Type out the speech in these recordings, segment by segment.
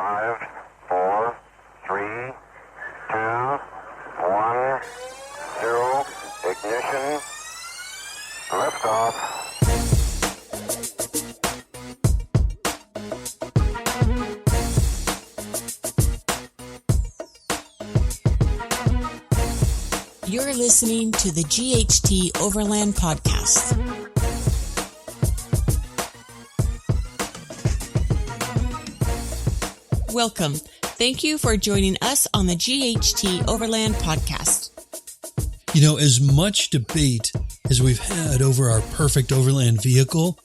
5, 4, 3, 2, 1, 0, ignition, liftoff. You're listening to the GHT Overland podcast. Welcome. Thank you for joining us on the GHT Overland podcast. You know, as much debate as we've had over our perfect overland vehicle,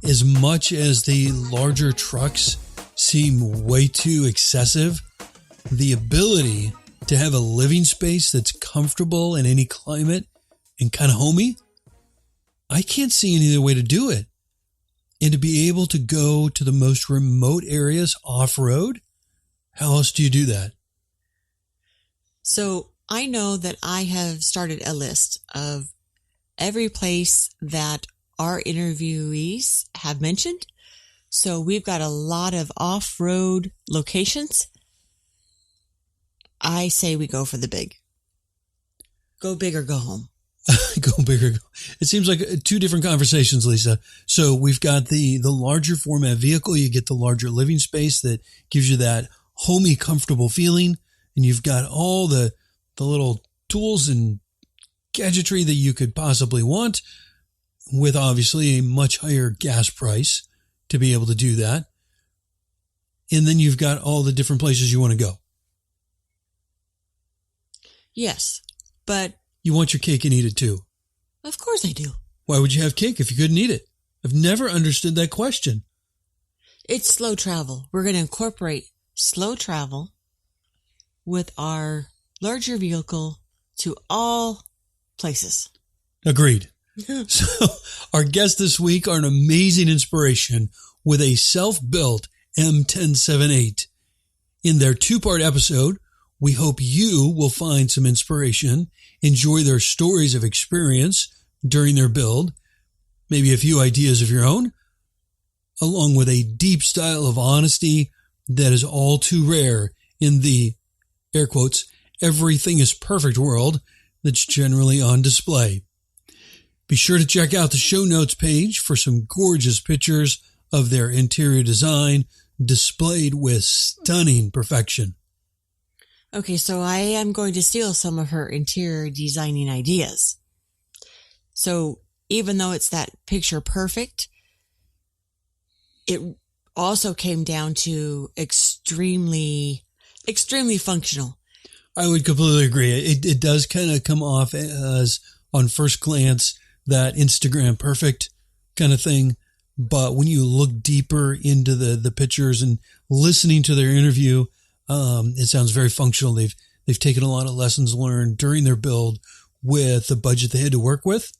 as much as the larger trucks seem way too excessive, the ability to have a living space that's comfortable in any climate and kind of homey, I can't see any other way to do it. And to be able to go to the most remote areas off-road, how else do you do that? So I know that I have started a list of every place that our interviewees have mentioned. So we've got a lot of off-road locations. I say we go for the big. Go big or go home. Go big or go. It seems like two different conversations, Lisa. So we've got the larger format vehicle. You get the larger living space that gives you that homey, comfortable feeling. And you've got all the little tools and gadgetry that you could possibly want, with obviously a much higher gas price to be able to do that. And then you've got all the different places you want to go. Yes, but you want your cake and eat it too. Of course I do. Why would you have cake if you couldn't eat it? I've never understood that question. It's slow travel. We're going to incorporate slow travel with our larger vehicle to all places. Agreed. So our guests this week are an amazing inspiration with a self-built M1078. In their two-part episode, we hope you will find some inspiration, enjoy their stories of experience during their build, maybe a few ideas of your own, along with a deep style of honesty that is all too rare in the, air quotes, everything is perfect world that's generally on display. Be sure to check out the show notes page for some gorgeous pictures of their interior design displayed with stunning perfection. Okay, so I am going to steal some of her interior designing ideas. So even though it's that picture perfect, it also came down to extremely functional. I would completely agree. It does kind of come off as, on first glance, that Instagram perfect kind of thing. But when you look deeper into the pictures and listening to their interview, it sounds very functional. They've taken a lot of lessons learned during their build with the budget they had to work with.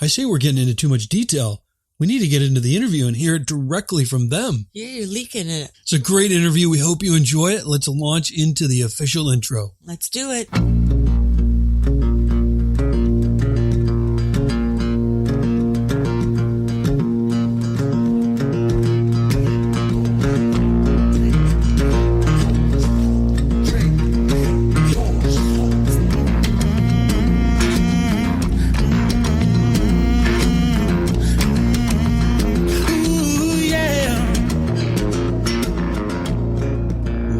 I say we're getting into too much detail. We need to get into the interview and hear it directly from them. Yeah, you're leaking it. It's a great interview. We hope you enjoy it. Let's launch into the official intro. Let's do it.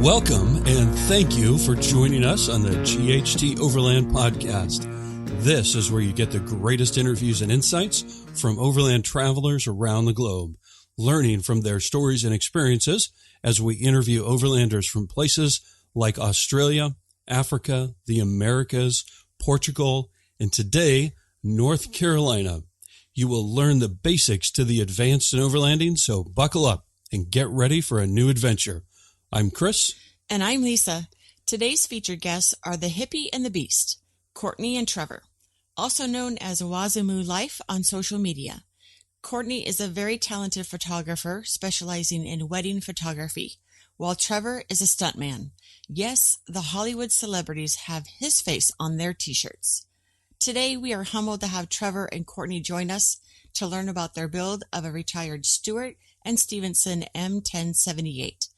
Welcome and thank you for joining us on the GHT Overland podcast. This is where you get the greatest interviews and insights from overland travelers around the globe, learning from their stories and experiences as we interview overlanders from places like Australia, Africa, the Americas, Portugal, and today, North Carolina. You will learn the basics to the advanced in overlanding, so buckle up and get ready for a new adventure. I'm Chris. And I'm Lisa. Today's featured guests are the Hippie and the Beast, Kourtney and Trevor, also known as Wazimu Life on social media. Kourtney is a very talented photographer specializing in wedding photography, while Trevor is a stuntman. Yes, the Hollywood celebrities have his face on their t-shirts. Today, we are humbled to have Trevor and Kourtney join us to learn about their build of a retired Stewart and Stevenson M1078,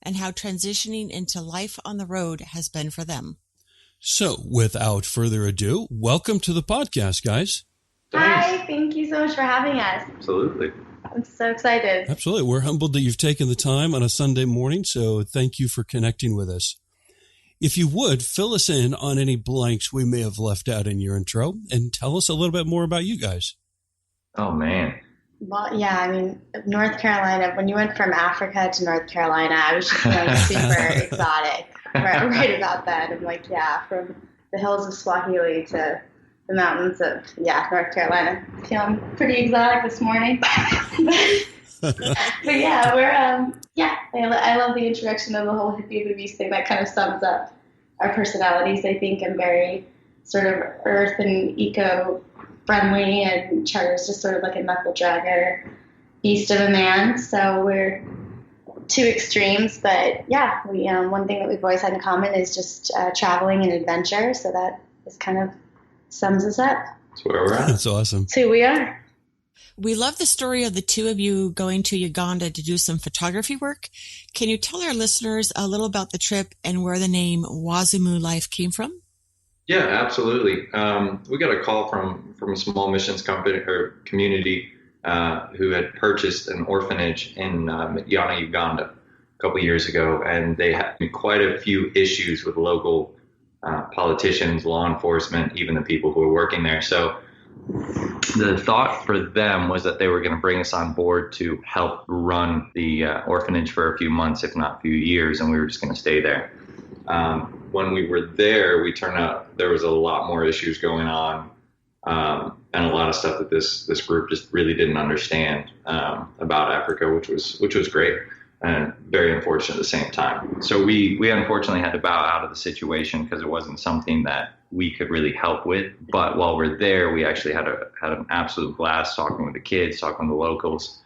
and how transitioning into life on the road has been for them. So, without further ado, welcome to the podcast, guys. Hi, thank you so much for having us. Absolutely. I'm so excited. Absolutely. We're humbled that you've taken the time on a Sunday morning, so thank you for connecting with us. If you would, fill us in on any blanks we may have left out in your intro and tell us a little bit more about you guys. Oh, man. Well, yeah, I mean, North Carolina, when you went from Africa to North Carolina, I was just like super exotic right about that. I'm like, yeah, from the hills of Swahili to the mountains of, North Carolina. Feeling pretty exotic this morning. But yeah, I love the introduction of the whole hippie and the beast thing. That kind of sums up our personalities. I think I'm very sort of earth and eco-friendly, and Trevor's just sort of like a knuckle dragger beast of a man. So we're two extremes, but yeah, we one thing that we've always had in common is just traveling and adventure. So that is kind of sums us up. That's where we're at. That's awesome. That's who we are. We love the story of the two of you going to Uganda to do some photography work. Can you tell our listeners a little about the trip and where the name Wazimu Life came from? Yeah, absolutely. We got a call from a small missions company or community who had purchased an orphanage in Yana, Uganda a couple of years ago, and they had quite a few issues with local politicians, law enforcement, even the people who were working there. So the thought for them was that they were going to bring us on board to help run the orphanage for a few months, if not a few years, and we were just going to stay there. When we were there, we turned out there was a lot more issues going on, and a lot of stuff that this group just really didn't understand about Africa, which was great and very unfortunate at the same time. So we unfortunately had to bow out of the situation because it wasn't something that we could really help with. But while we're there, we actually had an absolute blast talking with the kids, talking with the locals.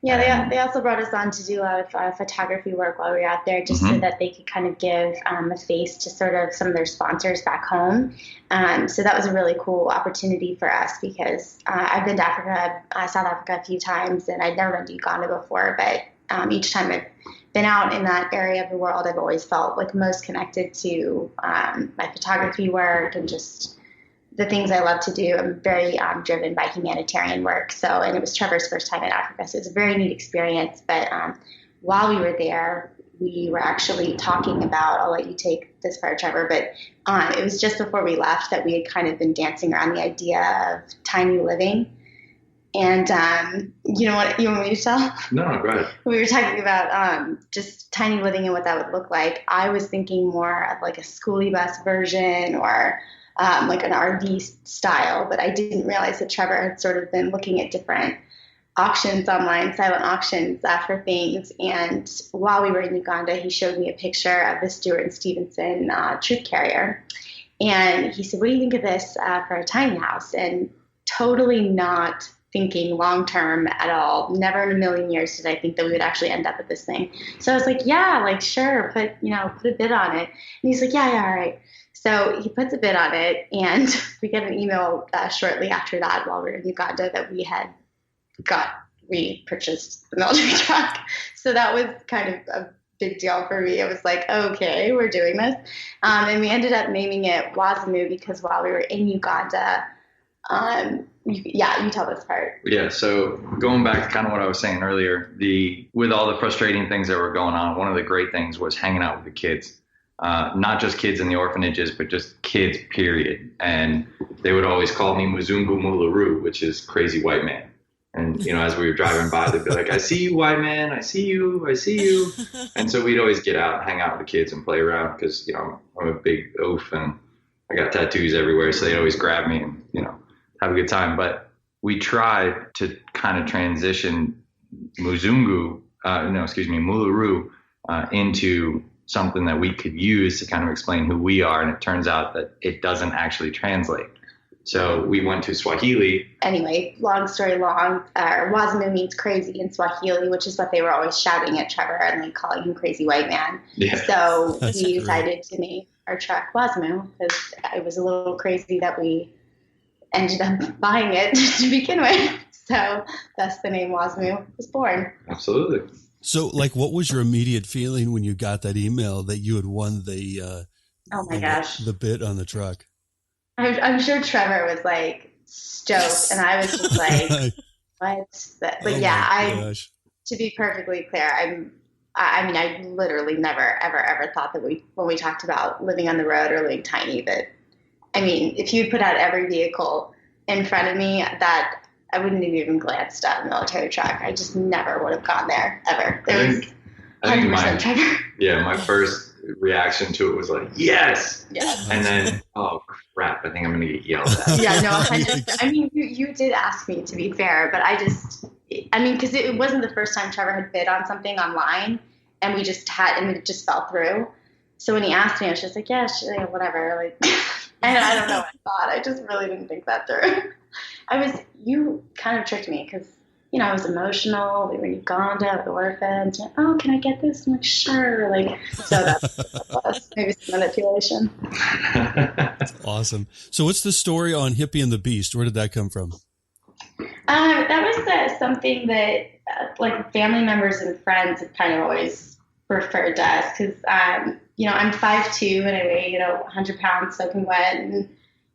Yeah, they also brought us on to do a lot of photography work while we were out there, just so that they could kind of give a face to sort of some of their sponsors back home. So that was a really cool opportunity for us because I've been to Africa, South Africa a few times, and I'd never been to Uganda before. But each time I've been out in that area of the world, I've always felt like most connected to my photography work and just the things I love to do. I'm very driven by humanitarian work. And it was Trevor's first time in Africa, so it's a very neat experience. But while we were there, we were actually talking about, I'll let you take this part, Trevor, but it was just before we left that we had kind of been dancing around the idea of tiny living. And you know what, you want me to tell? No, go ahead. We were talking about just tiny living and what that would look like. I was thinking more of like a schoolie bus version or like an RV style, but I didn't realize that Trevor had sort of been looking at different auctions online, silent auctions for things. And while we were in Uganda, he showed me a picture of the Stewart and Stevenson troop carrier. And he said, what do you think of this for a tiny house? And totally not thinking long-term at all. Never in a million years did I think that we would actually end up with this thing. So I was like, yeah, like, sure, put a bid on it. And he's like, yeah, all right. So he puts a bid on it, and we get an email shortly after that while we were in Uganda that we purchased the military truck. So that was kind of a big deal for me. It was like, okay, we're doing this. And we ended up naming it Wazimu because while we were in Uganda, you tell this part. Yeah, so going back to kind of what I was saying earlier, with all the frustrating things that were going on, one of the great things was hanging out with the kids. Not just kids in the orphanages, but just kids, period. And they would always call me Mzungu Mularu, which is crazy white man. And, as we were driving by, they'd be like, I see you, white man. I see you. I see you. And so we'd always get out and hang out with the kids and play around because, I'm a big oaf and I got tattoos everywhere. So they'd always grab me and, have a good time. But we tried to kind of transition Mularu into something that we could use to kind of explain who we are. And it turns out that it doesn't actually translate. So we went to Swahili. Anyway, long story long, Wazimu means crazy in Swahili, which is what they were always shouting at Trevor and like calling him crazy white man. Yeah. So we decided to name our truck Wazimu because it was a little crazy that we ended up buying it to begin with. So thus the name Wazimu was born. Absolutely. So, like, what was your immediate feeling when you got that email that you had won the Oh my gosh, the bid on the truck? I'm sure Trevor was like stoked, and I was just like, what? But to be perfectly clear, I mean, I literally never, ever thought that when we talked about living on the road or living tiny, that, I mean, if you put out every vehicle in front of me, that I wouldn't have even glanced at a military truck. I just never would have gone there, ever. I think my first reaction to it was like, yes. Yes. And then, oh crap, I think I'm going to get yelled at. Yeah, no, I mean, you did ask me, to be fair, but because it wasn't the first time Trevor had bid on something online, and it just fell through. So when he asked me, I was just like, yeah, sure, whatever. Like, and I don't know what I thought. I just really didn't think that through. You kind of tricked me because, I was emotional. We were in Uganda with orphans. Like, oh, can I get this? I'm like, sure. Like, so that's maybe some manipulation. That's awesome. So what's the story on Hippie and the Beast? Where did that come from? That was something that like family members and friends have kind of always referred to us because, I'm 5'2" and I weigh, 100 pounds soaking wet, and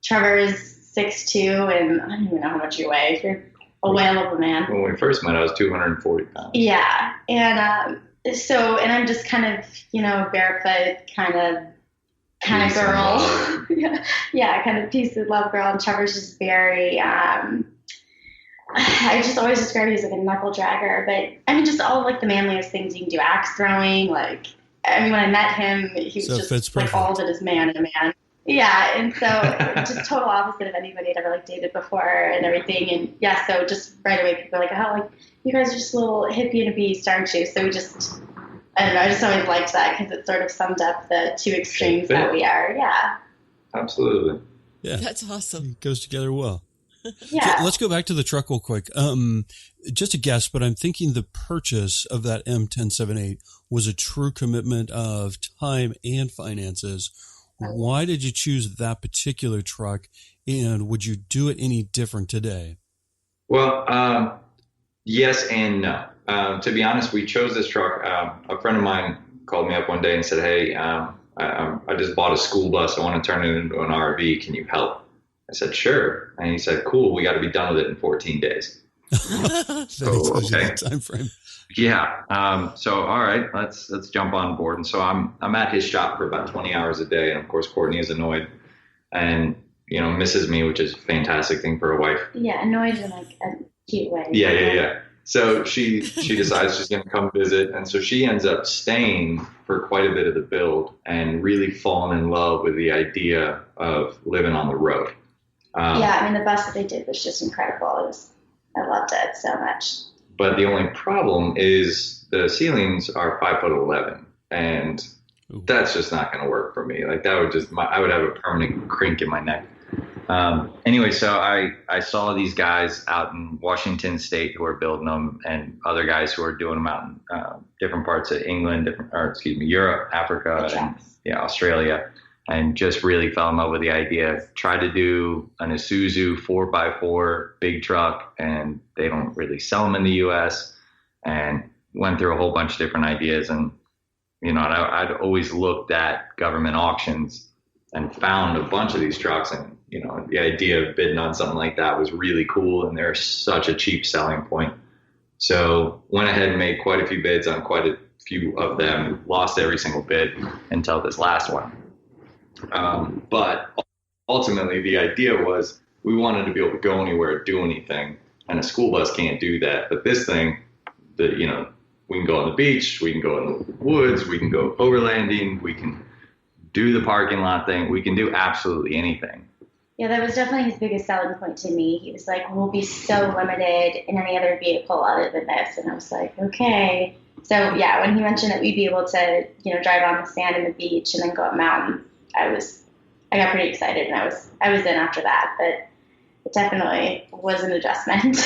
Trevor is 6'2", and I don't even know how much you weigh. You're a whale of a man. When we first met, I was 240 pounds. Yeah. And and I'm just kind of, barefoot, kind of girl. Yeah, kind of peace and love girl. And Trevor's just very, I just always describe him as like a knuckle dragger. But I mean, just all like the manliest things you can do. Axe throwing. Like, I mean, when I met him, he was just like all that is man in a man. Yeah, and so just total opposite of anybody I'd ever like dated before and everything. And yeah, so just right away people were like, oh, like you guys are just a little hippie and a beast, aren't you? So we just, I don't know, I just always liked that because it sort of summed up the two extremes that we are. Yeah, absolutely. Yeah, that's awesome. It goes together well. Yeah. So let's go back to the truck real quick. Just a guess, but I'm thinking the purchase of that M1078 was a true commitment of time and finances. Why did you choose that particular truck, and would you do it any different today? Well, yes and no. To be honest, we chose this truck. A friend of mine called me up one day and said, hey, I just bought a school bus. I want to turn it into an RV. Can you help? I said, sure. And he said, cool, we got to be done with it in 14 days. So, okay. Time frame. Yeah. So, all right, let's jump on board. And so I'm at his shop for about 20 hours a day. And of course, Kourtney is annoyed and, misses me, which is a fantastic thing for a wife. Yeah. Annoyed in like a cute way. Yeah. So she decides she's going to come visit. And so she ends up staying for quite a bit of the build and really falling in love with the idea of living on the road. Yeah. I mean, the bus that they did was just incredible. I loved it so much. But the only problem is the ceilings are 5'11", and that's just not going to work for me. Like that would I would have a permanent crink in my neck. Anyway, so I saw these guys out in Washington State who are building them, and other guys who are doing them out in different parts of England, Europe, Africa, and Australia. And just really fell in love with the idea. Tried to do an Isuzu 4x4 big truck, and they don't really sell them in the U.S. And went through a whole bunch of different ideas. And, I'd always looked at government auctions and found a bunch of these trucks. And, the idea of bidding on something like that was really cool. And they're such a cheap selling point. So went ahead and made quite a few bids on quite a few of them. Lost every single bid until this last one. But ultimately the idea was we wanted to be able to go anywhere, do anything, and a school bus can't do that. But this thing, we can go on the beach, we can go in the woods, we can go overlanding, we can do the parking lot thing, we can do absolutely anything. Yeah, that was definitely his biggest selling point to me. He was like, we'll be so limited in any other vehicle other than this. And I was like, okay. So yeah, when he mentioned that we'd be able to, drive on the sand and the beach and then go up mountains, I got pretty excited, and I was in after that, but it definitely was an adjustment.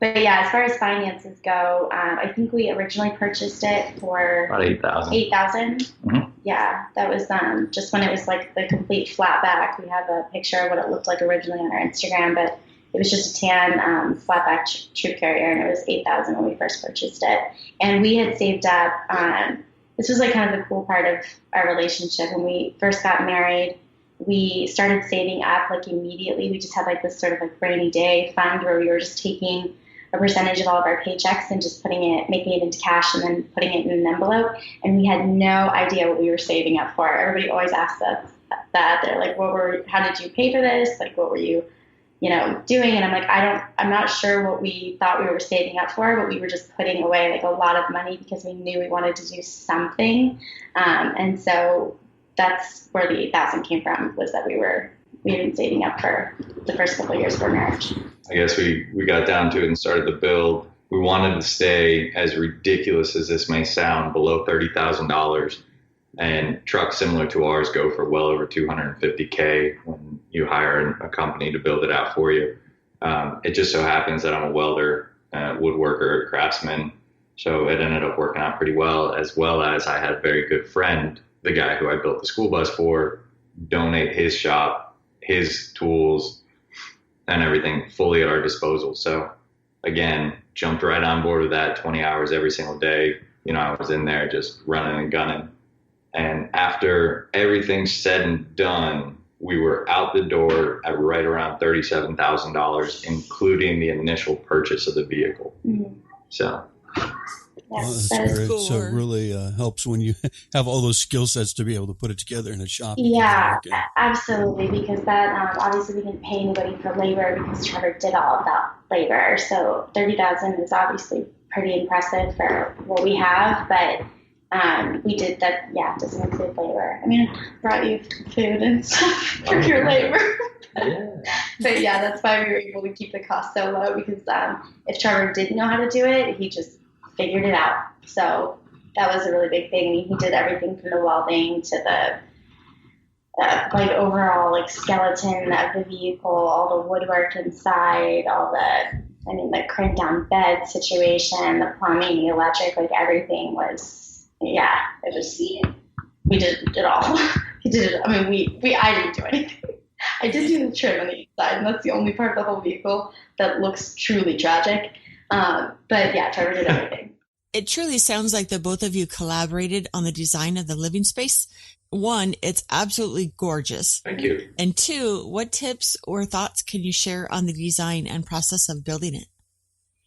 But yeah, as far as finances go, I think we originally purchased it for about $8,000. $8,000. Yeah, that was just when it was like the complete flat back. We have a picture of what it looked like originally on our Instagram, but It was just a tan flatback troop carrier, and it was $8,000 when we first purchased it. And we had saved up. This was like kind of the cool part of our relationship. When we first got married, we started saving up like immediately. We just had like this sort of like rainy day fund where we were just taking a percentage of all of our paychecks and just making it into cash and then putting it in an envelope. And we had no idea what we were saving up for. Everybody always asks us that. They're like, how did you pay for this? Like, what were you, doing? And I'm like, I'm not sure what we thought we were saving up for, but we were just putting away like a lot of money because we knew we wanted to do something. And so that's where the 8,000 came from, was that we had been saving up for the first couple of years of our marriage. I guess we got down to it and started the build. We wanted to stay, as ridiculous as this may sound, below $30,000. And trucks similar to ours go for well over $250K when you hire a company to build it out for you. It just so happens that I'm a welder, woodworker, craftsman. So it ended up working out pretty well as I had a very good friend, the guy who I built the school bus for, donate his shop, his tools, and everything fully at our disposal. So again, jumped right on board with that. 20 hours every single day. I was in there just running and gunning. And after everything's said and done, we were out the door at right around $37,000, including the initial purchase of the vehicle. Mm-hmm. So. Well, that's great. Cool. So it really helps when you have all those skill sets to be able to put it together in a shop. Yeah, absolutely. Because that obviously we didn't pay anybody for labor because Trevor did all of that labor. So $30,000 is obviously pretty impressive for what we have, but we did that. Yeah, it doesn't include labor. I mean, I brought you food and stuff for your labor. Yeah. But yeah, that's why we were able to keep the cost so low, because if Trevor didn't know how to do it, he just figured it out. So that was a really big thing. I mean, he did everything from the welding to the overall skeleton of the vehicle, all the woodwork inside, the crank down bed situation, the plumbing, the electric, everything was, we did it all. He did it. I mean, I didn't do anything. I did do the trim on the inside, and that's the only part of the whole vehicle that looks truly tragic. But yeah, Trevor did everything. It truly sounds like the both of you collaborated on the design of the living space. One, it's absolutely gorgeous. Thank you. And two, what tips or thoughts can you share on the design and process of building it?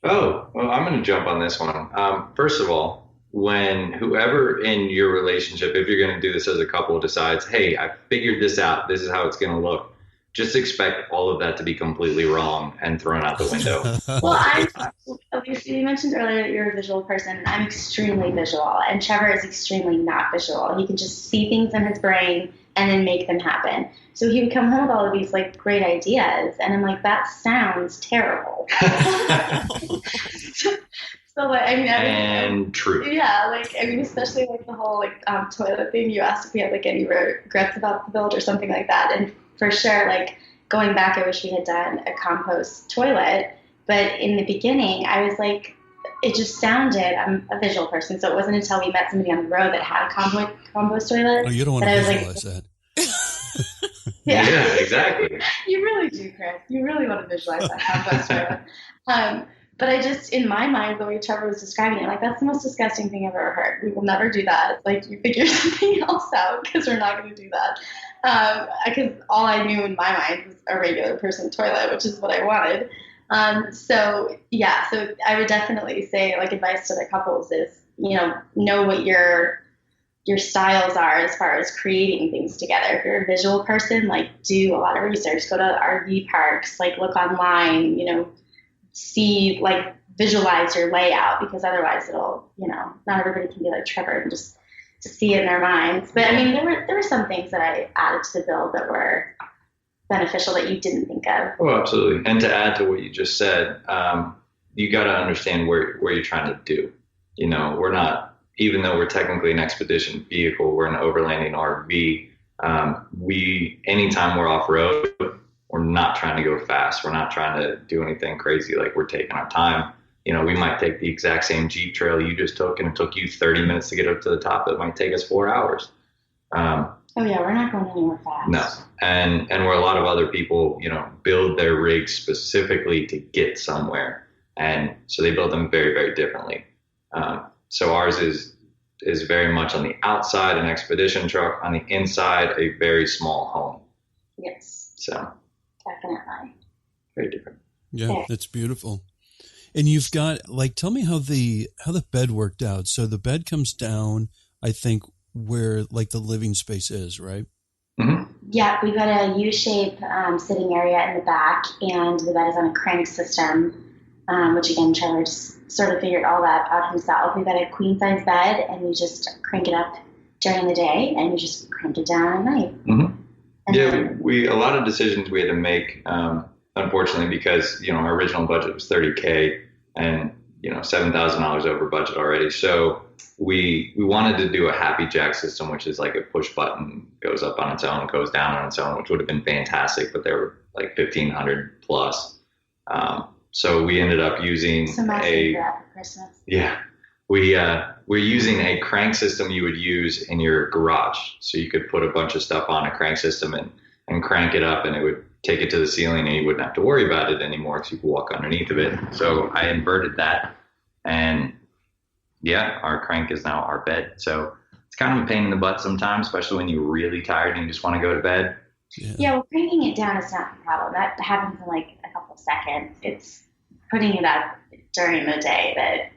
Oh, well, I'm going to jump on this one. First of all, when whoever in your relationship, if you're going to do this as a couple, decides, hey, I figured this out, this is how it's going to look, just expect all of that to be completely wrong and thrown out the window. Well, Alicia, you mentioned earlier that you're a visual person. I'm extremely visual, and Trevor is extremely not visual. He can just see things in his brain and then make them happen. So he would come home with all of these great ideas, and I'm like, that sounds terrible. True. Yeah, especially the whole toilet thing. You asked if we had any regrets about the build or something like that, and for sure, going back, I wish we had done a compost toilet. But in the beginning, I was it just sounded. I'm a visual person, so it wasn't until we met somebody on the road that had a compost toilet. Oh, you don't want to visualize that. Yeah, exactly. You really do, Chris. You really want to visualize that compost toilet. But I just, in my mind, the way Trevor was describing it, that's the most disgusting thing I've ever heard. We will never do that. You figure something else out, because we're not going to do that. Because all I knew in my mind was a regular person toilet, which is what I wanted. So I would definitely say, advice to the couples is, know what your styles are as far as creating things together. If you're a visual person, do a lot of research, go to RV parks, look online, see, visualize your layout, because otherwise it'll, not everybody can be like Trevor and just to see it in their minds. But I mean, there were some things that I added to the build that were beneficial that you didn't think of. Oh, absolutely. And to add to what you just said, you got to understand where you're trying to do. We're not, even though we're technically an expedition vehicle, we're an overlanding RV. Anytime we're off road, we're not trying to go fast. We're not trying to do anything crazy. We're taking our time. We might take the exact same Jeep trail you just took, and it took you 30 minutes to get up to the top. It might take us 4 hours. Oh yeah, we're not going anywhere fast. No. And where a lot of other people, build their rigs specifically to get somewhere. And so they build them very, very differently. So ours is very much on the outside, an expedition truck, on the inside, a very small home. Yes. So definitely. Very different. Yeah, that's beautiful. And you've got, tell me how the bed worked out. So the bed comes down, I think, where the living space is, right? Mm-hmm. Yeah, we've got a U-shape sitting area in the back, and the bed is on a crank system, which again, Trevor just sort of figured all that out himself. We've got a queen-size bed, and you just crank it up during the day, and you just crank it down at night. Mm-hmm. Yeah, a lot of decisions we had to make, unfortunately, because, our original budget was $30K and, $7,000 over budget already. So we wanted to do a happy jack system, which is like a push button, goes up on its own, goes down on its own, which would have been fantastic, but they were like $1,500 plus. So we ended up using for Christmas. Yeah. We're using a crank system you would use in your garage. So you could put a bunch of stuff on a crank system and crank it up, and it would take it to the ceiling, and you wouldn't have to worry about it anymore because you could walk underneath of it. So I inverted that, and yeah, our crank is now our bed. So it's kind of a pain in the butt sometimes, especially when you're really tired and you just want to go to bed. Yeah, well, cranking it down is not the problem. That happens in a couple of seconds. It's putting it up during the day that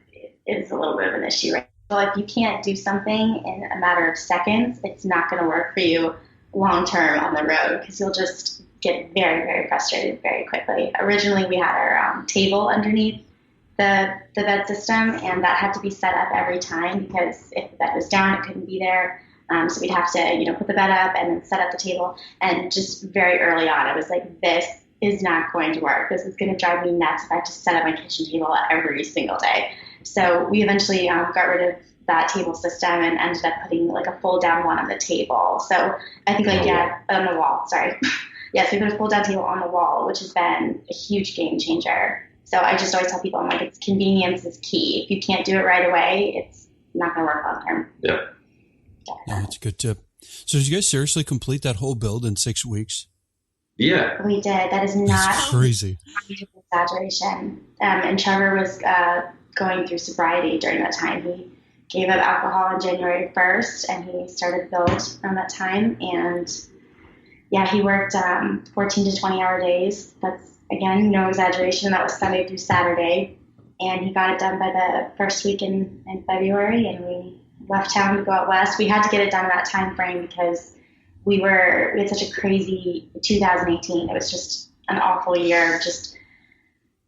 is a little bit of an issue, right? So if you can't do something in a matter of seconds, it's not going to work for you long term on the road, because you'll just get very, very frustrated very quickly. Originally, we had our table underneath the bed system, and that had to be set up every time, because if the bed was down, it couldn't be there. So we'd have to, put the bed up and then set up the table. And just very early on, I was like, this is not going to work. This is going to drive me nuts if I have to set up my kitchen table every single day. So we eventually got rid of that table system and ended up putting a fold down one on the table. So I think on the wall, sorry. Yeah, so we put a fold down table on the wall, which has been a huge game changer. So I just always tell people, I'm like, it's convenience is key. If you can't do it right away, it's not going to work long term. Yeah. Yeah, that's a good tip. So did you guys seriously complete that whole build in 6 weeks? Yeah. We did. That is not That's crazy. Exaggeration. And Trevor was going through sobriety during that time. He gave up alcohol on January 1st, and he started the build around that time. And yeah, he worked 14 to 20 hour days. That's, again, no exaggeration. That was Sunday through Saturday. And he got it done by the first week in February, and we left town to go out west. We had to get it done in that time frame because we had such a crazy 2018. It was just an awful year, just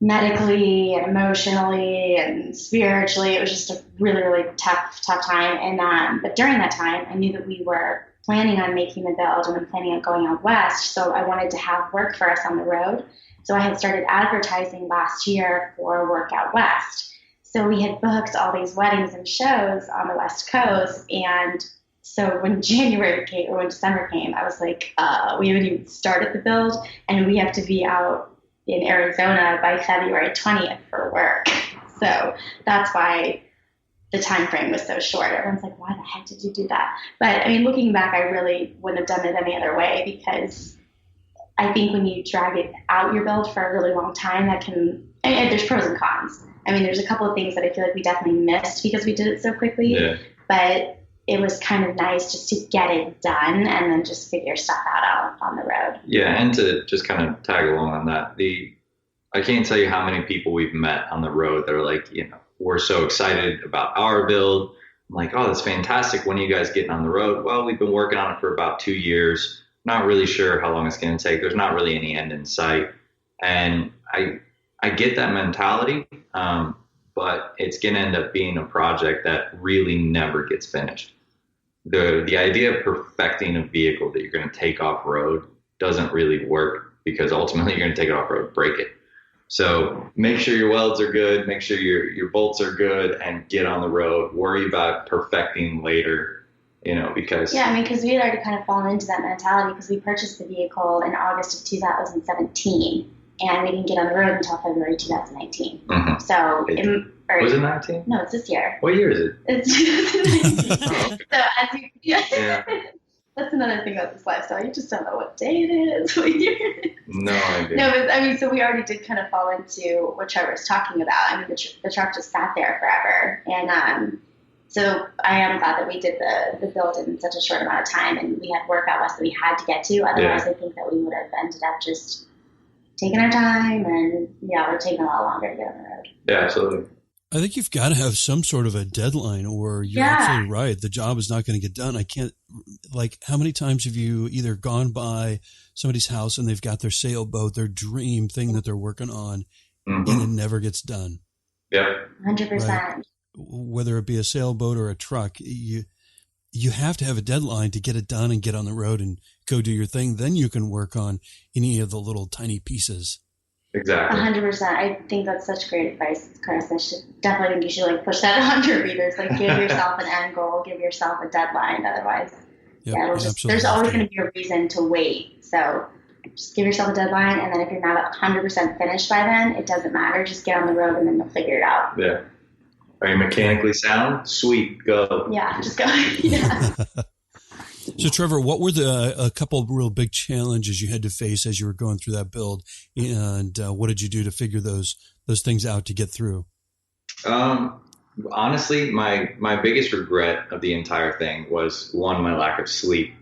medically and emotionally and spiritually. It was just a really, really tough time. And but during that time, I knew that we were planning on making the build and then planning on going out west. So I wanted to have work for us on the road. So I had started advertising last year for work out west. So we had booked all these weddings and shows on the West Coast. And so when January came, or when December came, I was like, we haven't even started the build, and we have to be out in Arizona by February 20th for work. So that's why the time frame was so short. Everyone's like, why the heck did you do that? But I mean, looking back, I really wouldn't have done it any other way, because I think when you drag it out your build for a really long time, there's pros and cons. I mean, there's a couple of things that I feel like we definitely missed because we did it so quickly. Yeah. But it was kind of nice just to get it done and then just figure stuff out on the road. Yeah, and to just kind of tag along on that, I can't tell you how many people we've met on the road that are like, we're so excited about our build. I'm like, oh, that's fantastic. When are you guys getting on the road? Well, we've been working on it for about 2 years. Not really sure how long it's going to take. There's not really any end in sight. And I get that mentality, but it's going to end up being a project that really never gets finished. The idea of perfecting a vehicle that you're going to take off road doesn't really work, because ultimately you're going to take it off road, break it. So make sure your welds are good, make sure your bolts are good, and get on the road. Worry about perfecting later, because... Yeah, because we had already kind of fallen into that mentality, because we purchased the vehicle in August of 2017. And we didn't get on the road until February 2019. Mm-hmm. So, was it 19? No, it's this year. What year is it? It's 2019. Oh, okay. So as you, yeah. That's another thing about this lifestyle. You just don't know what day it is. No idea. No, but I mean, so we already did kind of fall into what Trevor's talking about. I mean, the truck just sat there forever. And so I am glad that we did the build in such a short amount of time, and we had work out west that we had to get to. Otherwise, I think that we would have ended up just taking our time, and we're taking a lot longer to get on the road. Yeah, absolutely. I think you've got to have some sort of a deadline, or you're absolutely right. The job is not going to get done. I can't, like, how many times have you either gone by somebody's house and they've got their sailboat, their dream thing that they're working on, and it never gets done? Yep. 100%. Right? Whether it be a sailboat or a truck, you have to have a deadline to get it done and get on the road and go do your thing. Then you can work on any of the little tiny pieces. Exactly. 100%. I think that's such great advice, Chris. I definitely think you should push that on your readers. Give yourself an end goal, give yourself a deadline. Otherwise, there's always going to be a reason to wait. So just give yourself a deadline, and then if you're not 100% finished by then, it doesn't matter. Just get on the road, and then you'll figure it out. Yeah. Are you mechanically sound? Sweet, go. Yeah, just go. Yeah. So, Trevor, what were a couple of real big challenges you had to face as you were going through that build, and what did you do to figure those things out to get through? Honestly, my biggest regret of the entire thing was, one, my lack of sleep.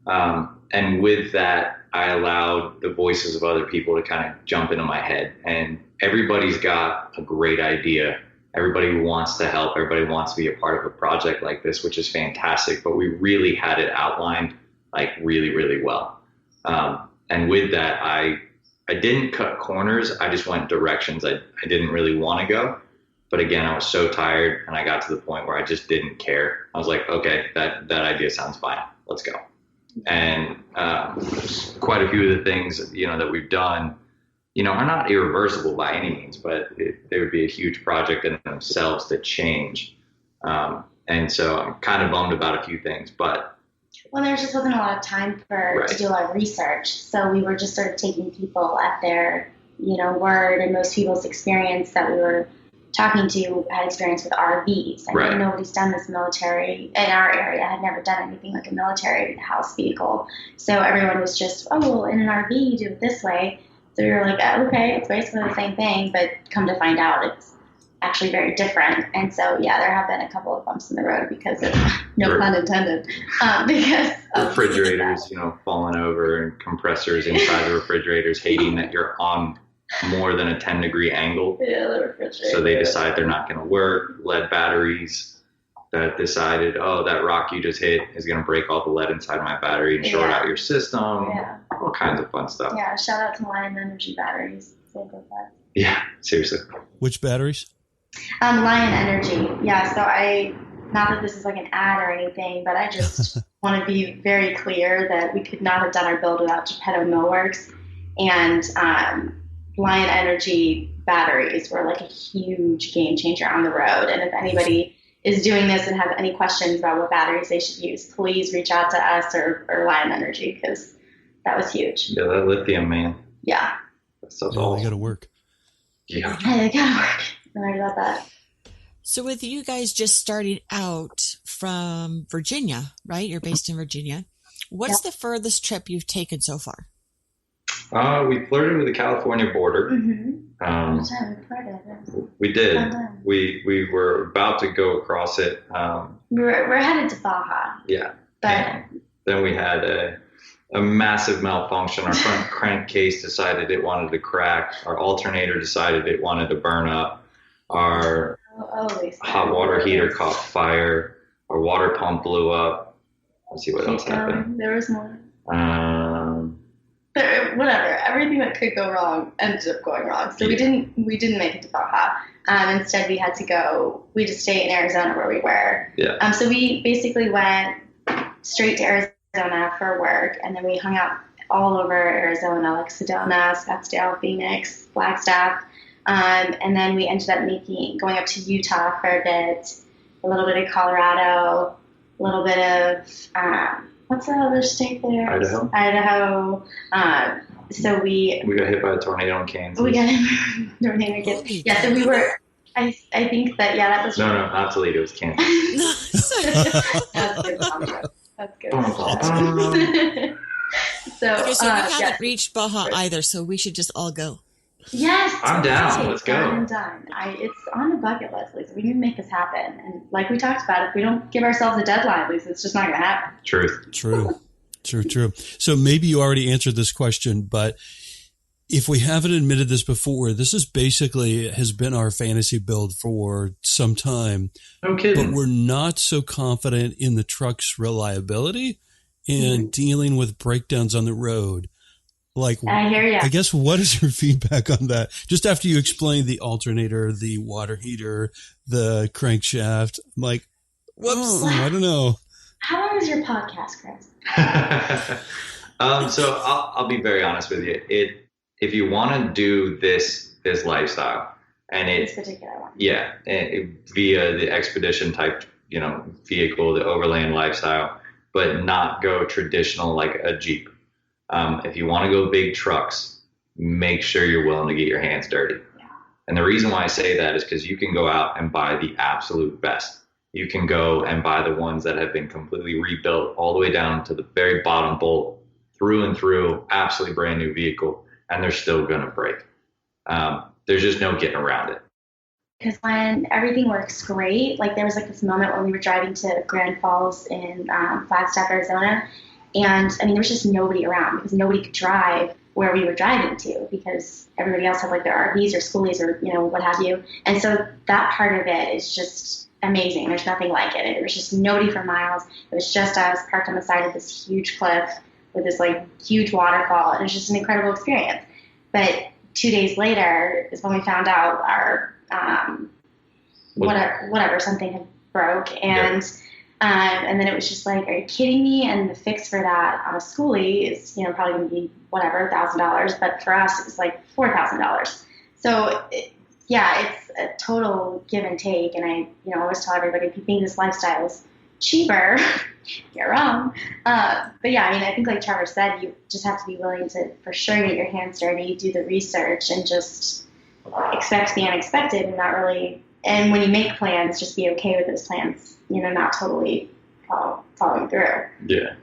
And with that, I allowed the voices of other people to kind of jump into my head. And everybody's got a great idea. Everybody wants to help. Everybody wants to be a part of a project like this, which is fantastic. But we really had it outlined really, really well. And with that, I didn't cut corners. I just went directions I didn't really want to go. But again, I was so tired, and I got to the point where I just didn't care. I was like, okay, that idea sounds fine. Let's go. And quite a few of the things, that we've done, are not irreversible by any means, but they would be a huge project in themselves to change. And so I'm kind of bummed about a few things, but. Well, there just wasn't a lot of time to do a lot of research. So we were just sort of taking people at their, word, and most people's experience that we were talking to had experience with RVs. I mean, nobody's done this military in our area, had never done anything like a military house vehicle. So everyone was just, in an RV, you do it this way. So we were like, okay, it's basically the same thing, but come to find out it's actually very different. And so, there have been a couple of bumps in the road because of, no pun intended, because of refrigerators, falling over, and compressors inside the refrigerators hating that you're on more than a 10-degree angle. Yeah, the refrigerator. So they decide they're not going to work. Lead batteries that decided, that rock you just hit is going to break all the lead inside my battery and short out your system. Yeah. All kinds of fun stuff. Yeah, shout out to Lion Energy batteries. Yeah, seriously. Which batteries? Lion Energy. Yeah, so not that this is like an ad or anything, but I just want to be very clear that we could not have done our build without Geppetto Millworks. And Lion Energy batteries were like a huge game changer on the road. And if anybody is doing this and have any questions about what batteries they should use, please reach out to us or Lion Energy, because that was huge. Yeah, that lithium, man. Yeah. That's awesome. They got to work. Yeah. They got to work. I'm right about that. So with you guys just starting out from Virginia, right? You're based in Virginia. What's the furthest trip you've taken so far? We flirted with the California border. We did. We were about to go across it. We're headed to Baja. Yeah. But and then we had a massive malfunction. Our front crankcase decided it wanted to crack. Our alternator decided it wanted to burn up. Our hot water heater caught fire. Our water pump blew up. Let's see what else happened. There was more. Whatever. Everything that could go wrong ended up going wrong. So we didn't make it to Baja. Instead, we just stayed in Arizona where we were. Yeah. So we basically went straight to Arizona for work, and then we hung out all over Arizona, like Sedona, Scottsdale, Phoenix, Flagstaff. And then we ended up going up to Utah for a bit, a little bit of Colorado, a little bit of, what's the other state there? Idaho. So we got hit by a tornado in Kansas. We got hit by a tornado in Kansas. Yeah, so we were, I think that was... No, not Toledo, it was Kansas. That's good. So, Okay, so we haven't yes. reached Baja either, so we should just all go. Yes, I'm down. totally. Let's go. I'm done. It's on the bucket list, Lisa. We need to make this happen. And like we talked about, if we don't give ourselves a deadline, Lisa, it's just not going to happen. Truth. True. So maybe you already answered this question, but if we haven't admitted this before, this is basically has been our fantasy build for some time. No kidding. But we're not so confident in the truck's reliability and dealing with breakdowns on the road. Like, I hear you. I guess, what is your feedback on that? Just after you explain the alternator, the water heater, the crankshaft, I'm like, whoops, I don't know. How long is your podcast, Chris? So I'll be very honest with you. If you want to do this lifestyle, and This particular one. via the expedition type, vehicle, the overland lifestyle, but not go traditional like a Jeep. If you want to go big trucks, make sure you're willing to get your hands dirty. Yeah. And the reason why I say that is because you can go out and buy the absolute best. You can go and buy the ones that have been completely rebuilt all the way down to the very bottom bolt, through and through, absolutely brand new vehicle, and they're still going to break. There's just no getting around it. Because when everything works great, like there was like this moment when we were driving to Grand Falls in Flagstaff, Arizona, and I mean there was just nobody around because nobody could drive where we were driving to because everybody else had like their RVs or schoolies or what have you, and so that part of it is just amazing. There's nothing like it. It was just nobody for miles. It was just us parked on the side of this huge cliff with this like huge waterfall, and it was just an incredible experience. But 2 days later is when we found out our whatever something had broke, and then it was just like, are you kidding me? And the fix for that on a schoolie is probably going to be whatever $1,000, but for us it was like $4,000. So it's a total give and take. And I always tell everybody, if you think this lifestyle is cheaper, you're wrong. But yeah, I mean, I think like Trevor said, you just have to be willing to for sure get your hands dirty, do the research, and just expect the unexpected, and not really. And when you make plans, just be okay with those plans, not totally following through. Yeah.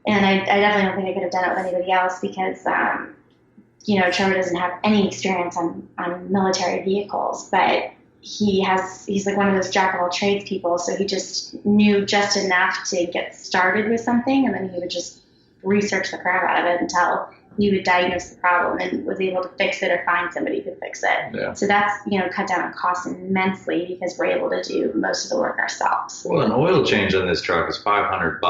And I definitely don't think I could have done it with anybody else because, Trevor doesn't have any experience on military vehicles, but he's like one of those jack of all trades people. So he just knew just enough to get started with something, and then he would just research the crap out of it until he would diagnose the problem and was able to fix it or find somebody who could fix it. Yeah. So that's, cut down on costs immensely because we're able to do most of the work ourselves. Well, an oil change on this truck is $500.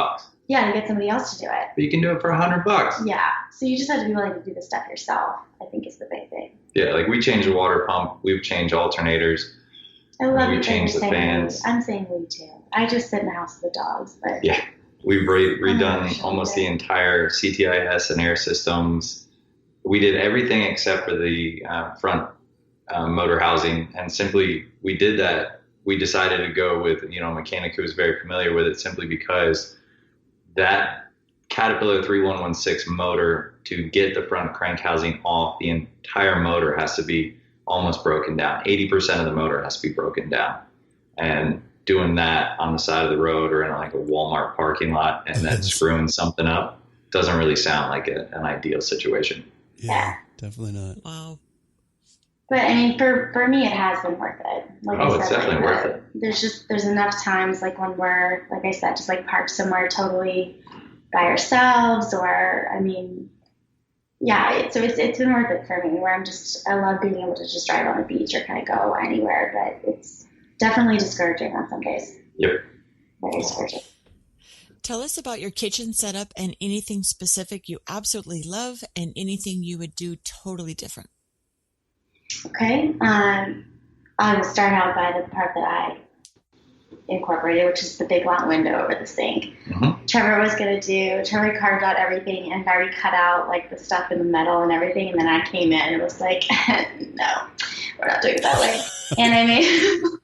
Yeah, and get somebody else to do it. But you can do it for $100. Yeah. So you just have to be willing to do the stuff yourself, I think is the big thing. Yeah, like we change the water pump, we've changed alternators. I love we that changed the you're saying fans. we. I'm saying we too. I just sit in the house with the dogs, but Yeah. We've redone gosh, almost okay. the entire CTIS and air systems. We did everything except for the front motor housing, and simply we did that. We decided to go with a mechanic who was very familiar with it, simply because that Caterpillar 3116 motor, to get the front crank housing off, the entire motor has to be almost broken down. 80% of the motor has to be broken down, and doing that on the side of the road or in like a Walmart parking lot and then screwing something up doesn't really sound like an ideal situation. Yeah, definitely not. Wow. But I mean, for me, it has been worth it. Like I said, it's definitely worth it. There's enough times like when we're, like I said, just like parked somewhere totally by ourselves, or I mean, yeah. So it's been worth it for me. Where I love being able to just drive on the beach or kind of go anywhere, but it's definitely discouraging on some days. Yep. Very discouraging. Tell us about your kitchen setup and anything specific you absolutely love and anything you would do totally different. Okay. I will start out by the part that I incorporated, which is the big long window over the sink. Mm-hmm. Trevor carved out everything and already cut out like the stuff in the metal and everything. And then I came in and was like, no, we're not doing it that way. And I made him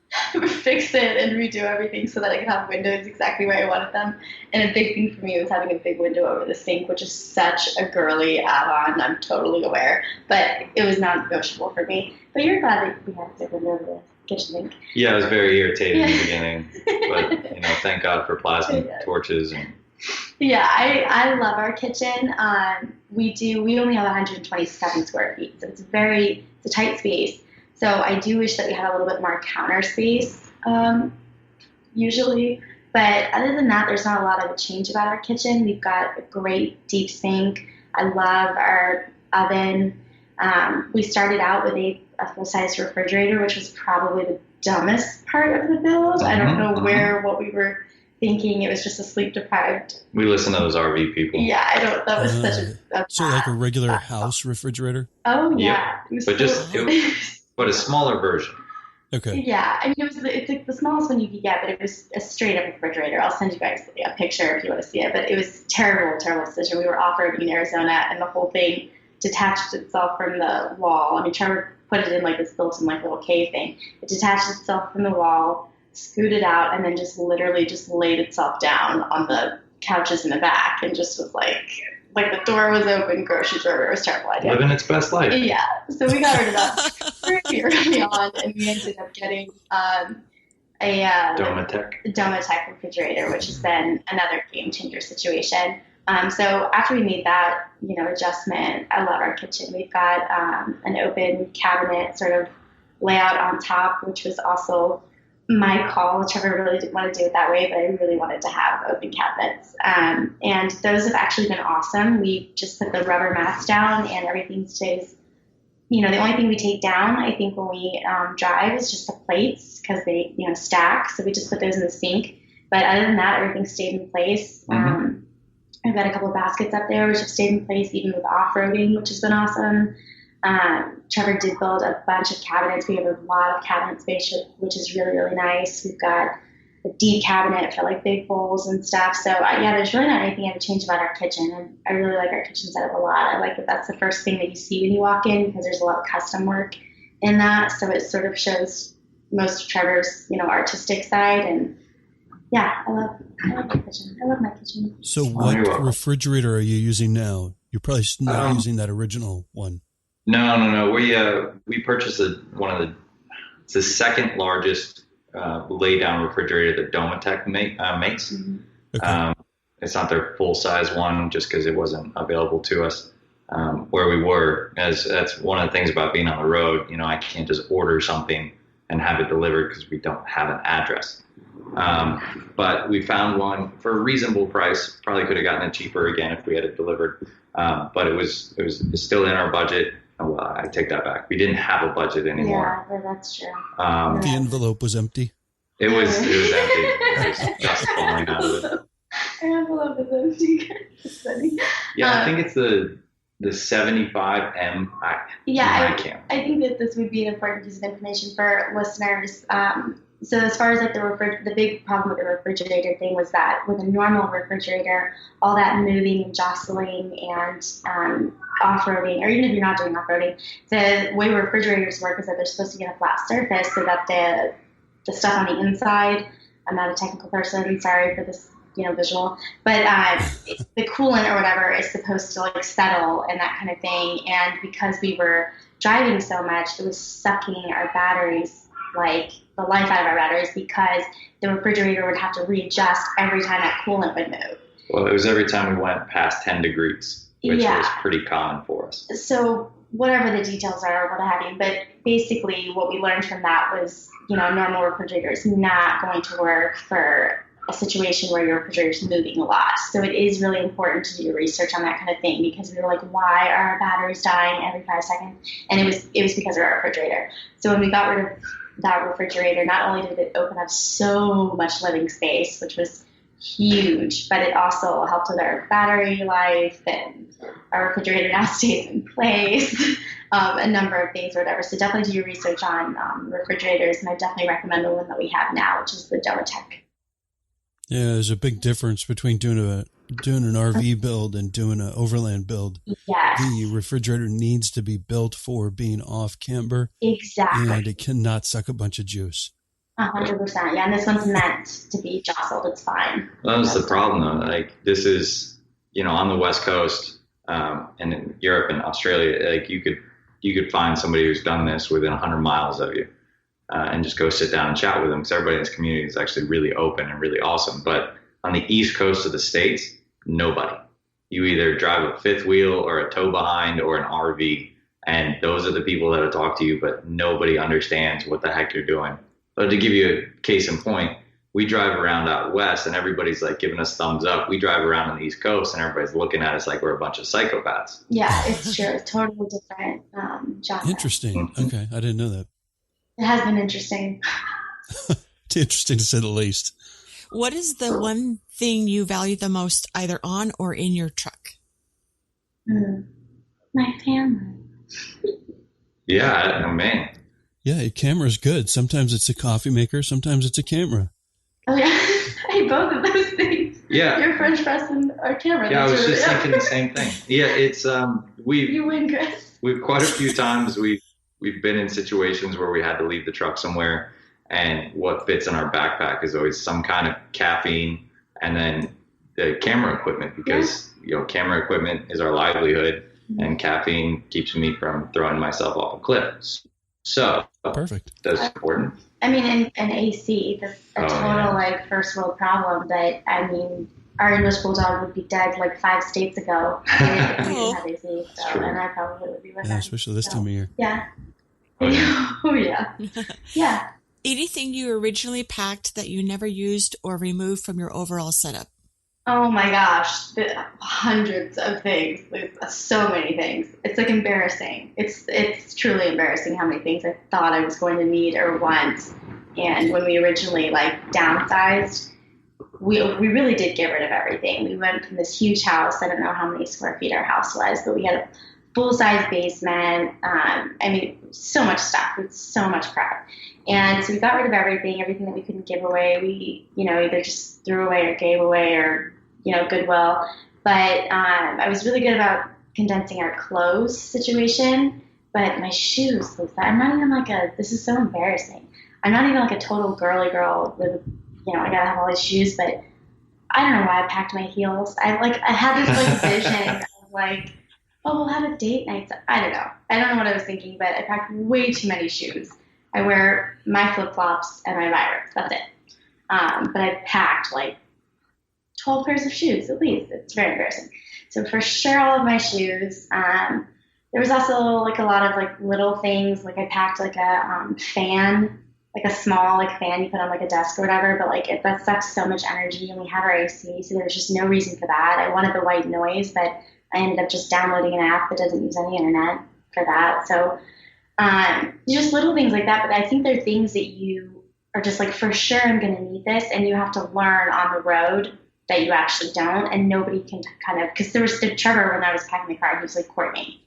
fix it and redo everything so that I could have windows exactly where I wanted them. And a big thing for me was having a big window over the sink, which is such a girly add-on. I'm totally aware, but it was non-negotiable for me. But you're glad that we had a big window over the kitchen sink. Yeah, I was very irritated in the beginning, but thank God for plasma torches and Yeah, I love our kitchen. We only have 127 square feet, so it's a tight space. So I do wish that we had a little bit more counter space, usually. But other than that, there's not a lot of a change about our kitchen. We've got a great deep sink. I love our oven. We started out with a full-size refrigerator, which was probably the dumbest part of the build. I don't know what we were thinking. It was just a sleep-deprived. We listen to those RV people. Yeah, that was such a so like a regular house refrigerator? Oh, yeah. Yep. But a smaller version. Okay. Yeah, I mean, it's like the smallest one you could get, but it was a straight-up refrigerator. I'll send you guys a picture if you want to see it, but it was terrible decision. We were off-roading in Arizona, and the whole thing detached itself from the wall. I mean, Trevor put it in like this built-in like little cave thing. It detached itself from the wall, scooted out, and then just literally just laid itself down on the couches in the back, and just was like the door was open, groceries were everywhere. It was a terrible idea. Living its best life. Yeah, so we got rid of that pretty early on, and we ended up getting a Domatech refrigerator, which has been another game changer situation. So after we made that, adjustment, I love our kitchen. We've got an open cabinet sort of layout on top, which was also my call. Trevor really didn't want to do it that way, but I really wanted to have open cabinets. And those have actually been awesome. We just put the rubber mats down and everything stays, the only thing we take down, I think, when we drive is just the plates because they, stack. So we just put those in the sink. But other than that, everything stayed in place. Mm-hmm. I've got a couple of baskets up there which have stayed in place even with off-roading, which has been awesome. Trevor did build a bunch of cabinets. We have a lot of cabinet space, which is really, really nice. We've got a deep cabinet for like big bowls and stuff. So there's really not anything I would change about our kitchen. And I really like our kitchen setup a lot. I like that that's the first thing that you see when you walk in because there's a lot of custom work in that. So it sort of shows most of Trevor's, artistic side. And yeah, I love my kitchen. I love my kitchen. So what refrigerator are you using now? You're probably not using that original one. No. We purchased it's the second largest lay down refrigerator that Domatech makes. Mm-hmm. Okay. It's not their full size one just because it wasn't available to us where we were. As that's one of the things about being on the road. I can't just order something and have it delivered because we don't have an address. But we found one for a reasonable price. Probably could have gotten it cheaper again if we had it delivered. But it was still in our budget. Well, I take that back. We didn't have a budget anymore. Yeah, that's true. The envelope was empty. It was empty. It was just falling out of it. The envelope is empty. Yeah, I think it's the 75M. I think that this would be an important piece of information for listeners. So as far as like the big problem with the refrigerator thing was that with a normal refrigerator, all that moving and jostling and off-roading, or even if you're not doing off-roading, the way refrigerators work is that they're supposed to get a flat surface so that the stuff on the inside, I'm not a technical person, sorry for this, visual, but the coolant or whatever is supposed to like settle and that kind of thing. And because we were driving so much, it was sucking our batteries, like the life out of our batteries, because the refrigerator would have to readjust every time that coolant would move. Well, it was every time we went past 10 degrees, which was pretty common for us. So whatever the details are, what have you, but basically what we learned from that was, a normal refrigerator is not going to work for a situation where your refrigerator is moving a lot. So it is really important to do research on that kind of thing, because we were like, why are our batteries dying every 5 seconds? And it was because of our refrigerator. So when we got rid of that refrigerator, not only did it open up so much living space, which was huge, but it also helped with our battery life, and our refrigerator now stays in place, a number of things or whatever. So definitely do your research on refrigerators, and I definitely recommend the one that we have now, which is the Domatech. Yeah, there's a big difference between doing an RV build and doing an overland build. Yes. The refrigerator needs to be built for being off camber. Exactly. And it cannot suck a bunch of juice. 100%. Yeah, and this one's meant to be jostled. It's fine. Well, that's the problem, though. Like, this is, on the West Coast and in Europe and Australia, like you could find somebody who's done this within 100 miles of you. And just go sit down and chat with them, because everybody in this community is actually really open and really awesome. But on the East Coast of the States, nobody. You either drive a fifth wheel or a tow behind or an RV, and those are the people that'll talk to you, but nobody understands what the heck you're doing. But to give you a case in point, we drive around out west and everybody's like giving us thumbs up. We drive around on the East Coast and everybody's looking at us like we're a bunch of psychopaths. Yeah, it's true. It's totally different genre. Interesting. Okay. I didn't know that. It has been interesting. Interesting to say the least. What is the one thing you value the most, either on or in your truck? My family. Yeah, man. Yeah, a camera's good. Sometimes it's a coffee maker. Sometimes it's a camera. Oh, yeah. I hate both of those things. Yeah. Your French press and our camera. Yeah, I was just really, thinking the same thing. Yeah, it's You win, Chris. we've quite a few times we've been in situations where we had to leave the truck somewhere, and what fits in our backpack is always some kind of caffeine and then the camera equipment, because camera equipment is our livelihood, and caffeine keeps me from throwing myself off a cliff. So perfect. That's important. I mean, an AC, that's a total first world problem. But I mean, our English bulldog would be dead like 5 states ago. We didn't have AC, and I probably would be with him. Especially this time of year. Yeah. Oh yeah. Yeah. Anything you originally packed that you never used or removed from your overall setup? Oh my gosh, hundreds of things. There's so many things. It's like embarrassing. It's truly embarrassing how many things I thought I was going to need or want. And when we originally downsized, we really did get rid of everything. We went from this huge house. I don't know how many square feet our house was, but we had a full-size basement. I mean, so much stuff. It's so much crap. And so we got rid of everything that we couldn't give away. We, either just threw away or gave away or, Goodwill. But I was really good about condensing our clothes situation. But my shoes, Lisa, I'm not even this is so embarrassing. I'm not even a total girly girl with, I gotta have all these shoes. But I don't know why I packed my heels. I had this vision of oh, we'll have a date night. I don't know. I don't know what I was thinking, but I packed way too many shoes. I wear my flip-flops and my Vibers. That's it. But I packed 12 pairs of shoes at least. It's very embarrassing. So for sure, all of my shoes. There was also a lot of little things. I packed a fan, a small fan you put on a desk or whatever. But that sucks so much energy, and we have our AC, so there was just no reason for that. I wanted the white noise, but I ended up just downloading an app that doesn't use any internet for that. So just little things like that. But I think they're things that you are just for sure I'm going to need this. And you have to learn on the road that you actually don't. And nobody can because there was Trevor when I was packing my car, he was Kourtney,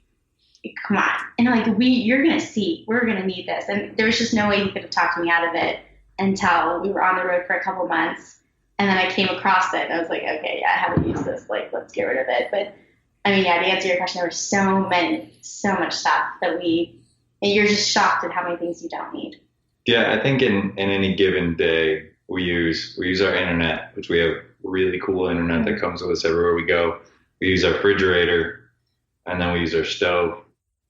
come on. And you're going to see, we're going to need this. And there was just no way he could have talked me out of it until we were on the road for a couple months. And then I came across it and I was okay, yeah, I haven't used this. Let's get rid of it. But I mean, yeah, to answer your question, there were so much stuff that and you're just shocked at how many things you don't need. Yeah, I think in any given day, we use our internet, which we have really cool internet that comes with us everywhere we go. We use our refrigerator, and then we use our stove.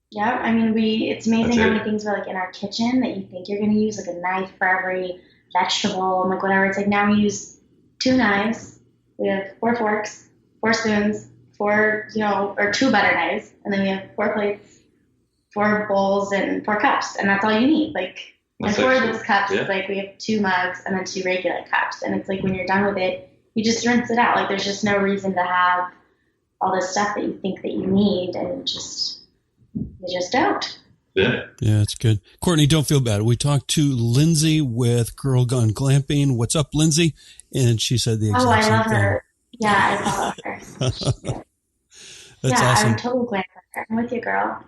Yeah, I mean, it's amazing how many things are in our kitchen that you think you're going to use, a knife for every vegetable and whatever. It's now we use 2 knives, we have 4 forks, 4 spoons, 4, or 2 butter knives, and then we have 4 plates, 4 bowls, and 4 cups, and that's all you need. And 4 of those cups is we have 2 mugs and then 2 regular cups, and it's when you're done with it, you just rinse it out. There's just no reason to have all this stuff that you think that you need, and you just don't. Yeah. Yeah, it's good. Kourtney, don't feel bad. We talked to Lindsay with Girl Gone Glamping. What's up, Lindsay? And she said the exact same thing. I love her. Yeah, I follow her. That's awesome. I'm total glamper. I'm with you, girl.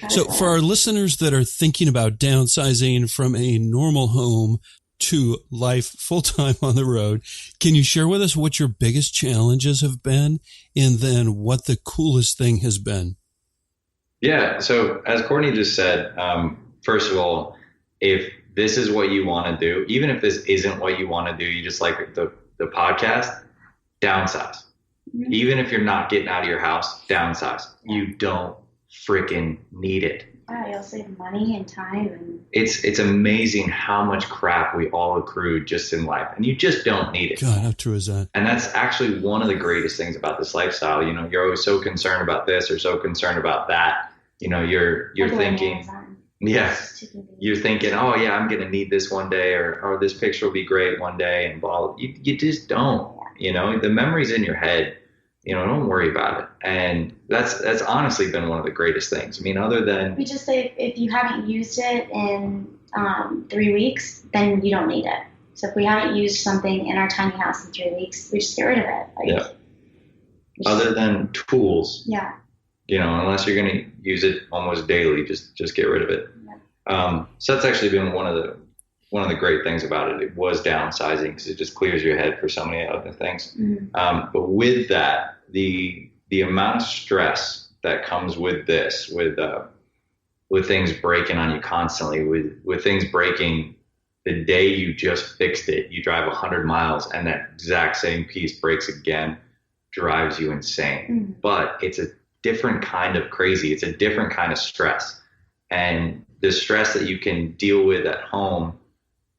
So for our listeners that are thinking about downsizing from a normal home to life full-time on the road, can you share with us what your biggest challenges have been and then what the coolest thing has been? Yeah. So as Kourtney just said, first of all, if this is what you want to do, even if this isn't what you want to do, you just like the podcast, downsize. Even if you're not getting out of your house, downsize. You don't freaking need it. Yeah, you'll save money and time. And it's amazing how much crap we all accrue just in life, and you just don't need it. God, how true is that? And that's actually one of the greatest things about this lifestyle. You know, you're always so concerned about this or so concerned about that. You know, you're thinking, yeah, you're thinking, oh yeah, I'm gonna need this one day, or this picture will be great one day, and blah. You just don't. You know, the memory's in your head. You know, don't worry about it. And that's honestly been one of the greatest things. I mean, other than... We just say if you haven't used it in 3 weeks, then you don't need it. So if we haven't used something in our tiny house in 3 weeks, we just get rid of it. Yeah. Other than tools. Yeah. You know, unless you're going to use it almost daily, just get rid of it. Yeah. So that's actually been one of the great things about it. It was downsizing because it just clears your head for so many other things. Mm-hmm. But with that, the amount of stress that comes with this, with things breaking on you constantly, with things breaking the day you just fixed it, you drive 100 miles and that exact same piece breaks again, drives you insane. Mm-hmm. But it's a different kind of crazy. It's a different kind of stress. And the stress that you can deal with at home,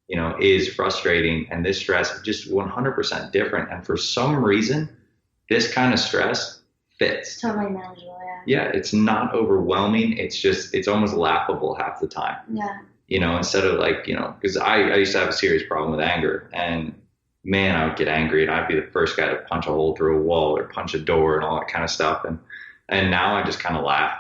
you know, is frustrating. And this stress is just 100% different. And for some reason, this kind of stress fits. It's totally manageable, yeah. Yeah, it's not overwhelming. It's almost laughable half the time. Yeah. You know, instead of like, you know, because I used to have a serious problem with anger. And man, I would get angry and I'd be the first guy to punch a hole through a wall or punch a door and all that kind of stuff. And now I just kind of laugh.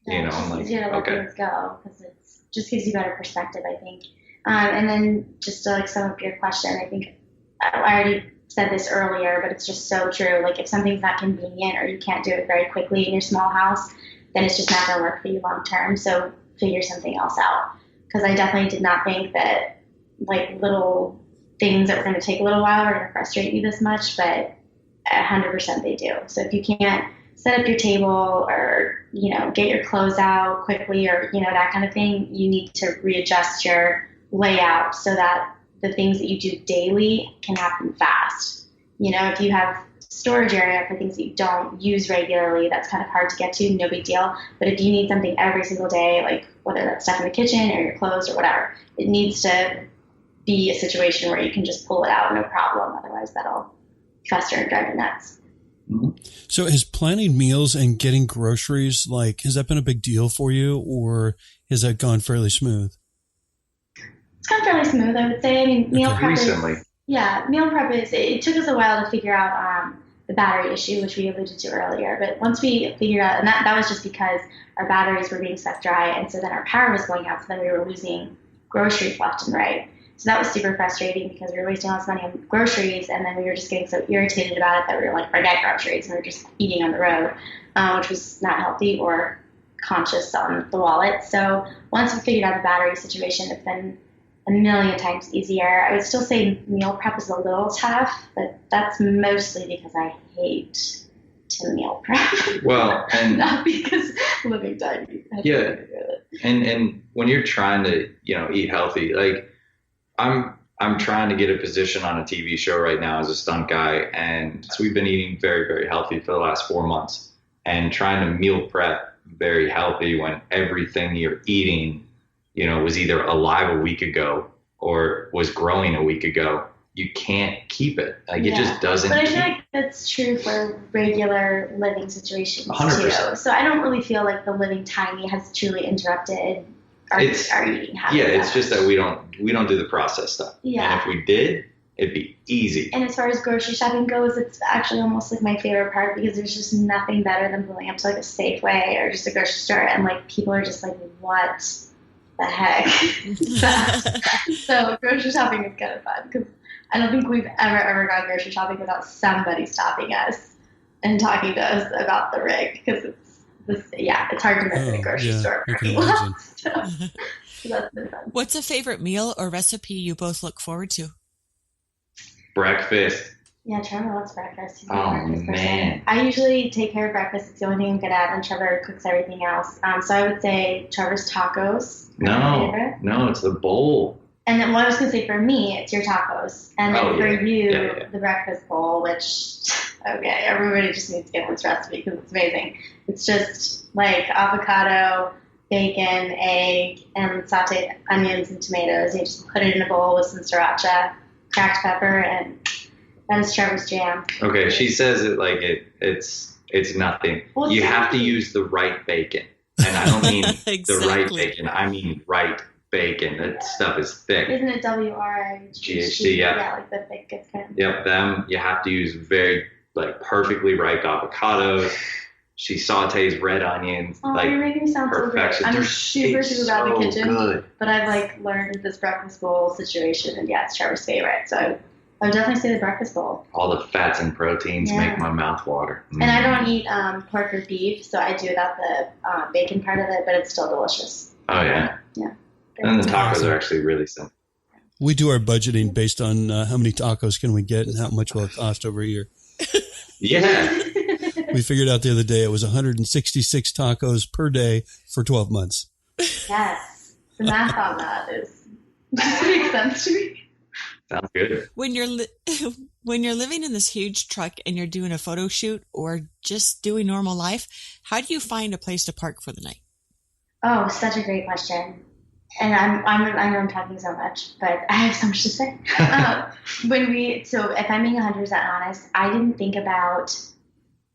Yeah, you know, I'm like, easier to let things go because it just gives you better perspective, I think. And then just to like sum up your question, I think I already said this earlier, but it's just so true. Like if something's not convenient or you can't do it very quickly in your small house, then it's just not going to work for you long term. So figure something else out. Because I definitely did not think that like little things that were going to take a little while were going to frustrate you this much, but 100% they do. So if you can't set up your table or, you know, get your clothes out quickly or, you know, that kind of thing, you need to readjust your layout so that the things that you do daily can happen fast. You know, if you have storage area for things that you don't use regularly, that's kind of hard to get to, no big deal. But if you need something every single day, like whether that's stuff in the kitchen or your clothes or whatever, it needs to be a situation where you can just pull it out, no problem. Otherwise, that'll fester and drive you nuts. Mm-hmm. So has planning meals and getting groceries, like, has that been a big deal for you, or has that gone fairly smooth? It's gone fairly smooth, I would say. I mean, meal prep recently. Meal prep is, it took us a while to figure out the battery issue, which we alluded to earlier. But once we figured out, and that was just because our batteries were being sucked dry, and so then our power was going out, so then we were losing groceries left and right. So that was super frustrating because we were wasting all this money on groceries, and then we were just getting so irritated about it that we were like, forget groceries, and we were just eating on the road, which was not healthy or conscious on the wallet. So once we figured out the battery situation, it's been a million times easier. I would still say meal prep is a little tough, but that's mostly because I hate to meal prep. Well, and not because living tiny. Yeah, and when you're trying to, you know, eat healthy, like I'm trying to get a position on a TV show right now as a stunt guy, and so we've been eating very, very healthy for the last 4 months, and trying to meal prep very healthy when everything you're eating, you know, was either alive a week ago or was growing a week ago. You can't keep it. Like it just doesn't. But I feel like that's true for regular living situations 100%. too. So I don't really feel like the living tiny has truly interrupted our eating habits. Yeah, it's just that we don't do the process stuff. Yeah. And if we did, it'd be easy. And as far as grocery shopping goes, it's actually almost like my favorite part because there's just nothing better than pulling up to like a Safeway or just a grocery store and like people are just like, what the heck? So grocery shopping is kind of fun because I don't think we've ever gone grocery shopping without somebody stopping us and talking to us about the rig because it's hard to miss in a grocery store. So that's been fun. What's a favorite meal or recipe you both look forward to? Breakfast. Yeah, Trevor loves breakfast. He's Oh, man. I usually take care of breakfast. It's the only thing I'm good at, and Trevor cooks everything else. So I would say Trevor's tacos. No, it's the bowl. And then what I was going to say, for me, it's your tacos. And then for you, Yeah. the breakfast bowl, which, okay, everybody just needs to get this recipe because it's amazing. It's just like avocado, bacon, egg, and sauteed onions and tomatoes. You just put it in a bowl with some sriracha, cracked pepper, and that is Trevor's jam. Okay, she says it like it's nothing. Well, you have to use the right bacon. And I don't mean Exactly. the right bacon. I mean right bacon. That stuff is thick. Isn't it WRIGHT? GHT, yeah. Yeah, like the thick good kind. Yep, them. You have to use very, like, perfectly ripe avocados. She sautés red onions. Oh, like, you're making me sound so good. perfection. I'm They're super bad in the kitchen. Good. But I've like learned this breakfast bowl situation, and yeah, it's Trevor's favorite. So I would definitely say the breakfast bowl. All the fats and proteins make my mouth water. And I don't eat pork or beef, so I do without the bacon part of it, but it's still delicious. Oh, yeah. Yeah. And the tacos are actually really simple. We do our budgeting based on how many tacos can we get and how much will it cost over a year. Yeah. We figured out the other day it was 166 tacos per day for 12 months. Yes. The math on that makes sense to me. Sounds good. When you're when you're living in this huge truck and you're doing a photo shoot or just doing normal life, how do you find a place to park for the night? Oh, such a great question. And I know I'm talking so much, but I have so much to say. So if I'm being 100% honest, I didn't think about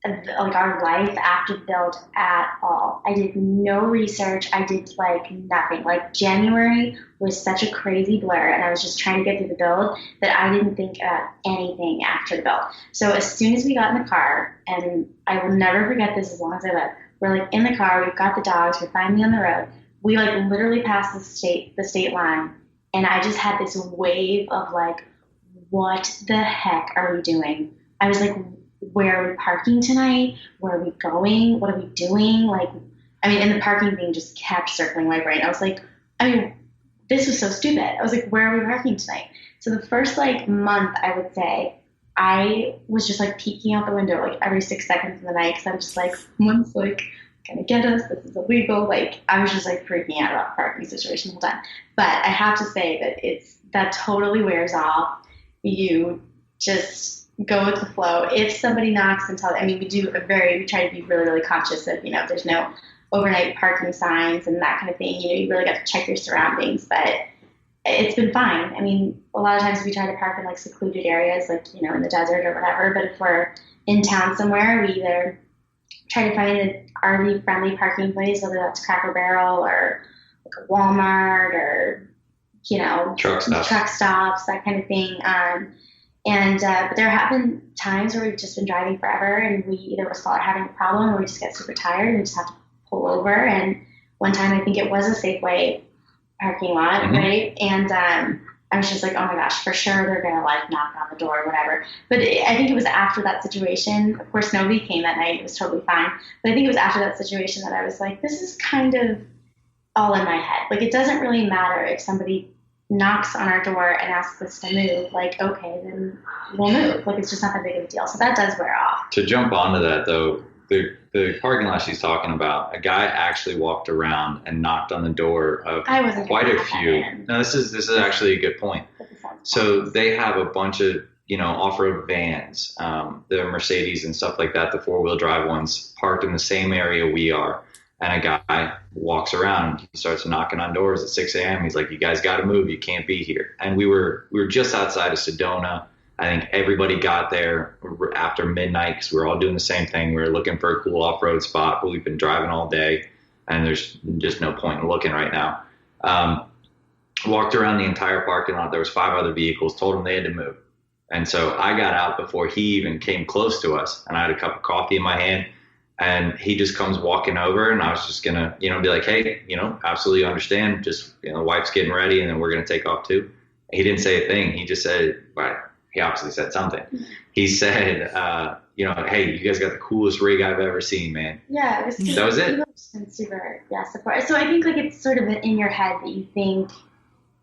like our life after the build at all. I did no research. I did like nothing. Like January was such a crazy blur, and I was just trying to get through the build that I didn't think about anything after the build. So as soon as we got in the car, and I will never forget this as long as I live, we're like in the car, we've got the dogs, we're finally on the road. We like literally passed the state line, and I just had this wave of like, what the heck are we doing? I was like, where are we parking tonight? Where are we going? What are we doing? Like, I mean, and the parking thing just kept circling my brain. I was like, I mean, this was so stupid. I was like, where are we parking tonight? So the first like month, I would say, I was just like peeking out the window like every 6 seconds of the night, because I'm just like, someone's like gonna get us. This is illegal. Like, I was just like freaking out about the parking situation the whole time. But I have to say that that totally wears off. You just go with the flow. If somebody knocks and tells, I mean, we try to be really, really conscious of, there's no overnight parking signs and that kind of thing. You really got to check your surroundings, but it's been fine. I mean, a lot of times we try to park in like secluded areas, like, in the desert or whatever, but if we're in town somewhere, we either try to find an RV friendly parking place, whether that's Cracker Barrel or like a Walmart or, truck stops, that kind of thing. But there have been times where we've just been driving forever, and we either are having a problem or we just get super tired and we just have to pull over. And one time I think it was a Safeway parking lot, right? And I was just like, oh my gosh, for sure they're going to like knock on the door or whatever. But I think it was after that situation. Of course, nobody came that night. It was totally fine. But I think it was after that situation that I was like, this is kind of all in my head. Like, it doesn't really matter if somebody knocks on our door and asks us to move. Like, okay, then we'll move. Like, it's just not that big of a deal. So that does wear off. To jump onto that, though, the parking lot she's talking about, a guy actually walked around and knocked on the door of quite a few. No, this is actually a good point. So they have a bunch of, off-road vans, the Mercedes and stuff like that, the four-wheel drive ones, parked in the same area we are. And a guy walks around, he starts knocking on doors at 6 a.m. He's like, you guys got to move. You can't be here. And we were just outside of Sedona. I think everybody got there after midnight because we were all doing the same thing. We were looking for a cool off-road spot, but we've been driving all day, and there's just no point in looking right now. Walked around the entire parking lot. There was 5 other vehicles, told them they had to move. And so I got out before he even came close to us, and I had a cup of coffee in my hand. And he just comes walking over, and I was just going to, be like, hey, absolutely understand. Just, wife's getting ready, and then we're going to take off too. He didn't say a thing. He just said, well, he obviously said something. He said, hey, you guys got the coolest rig I've ever seen, man. Yeah, it was super, that was it. Super, support. So I think like it's sort of in your head that you think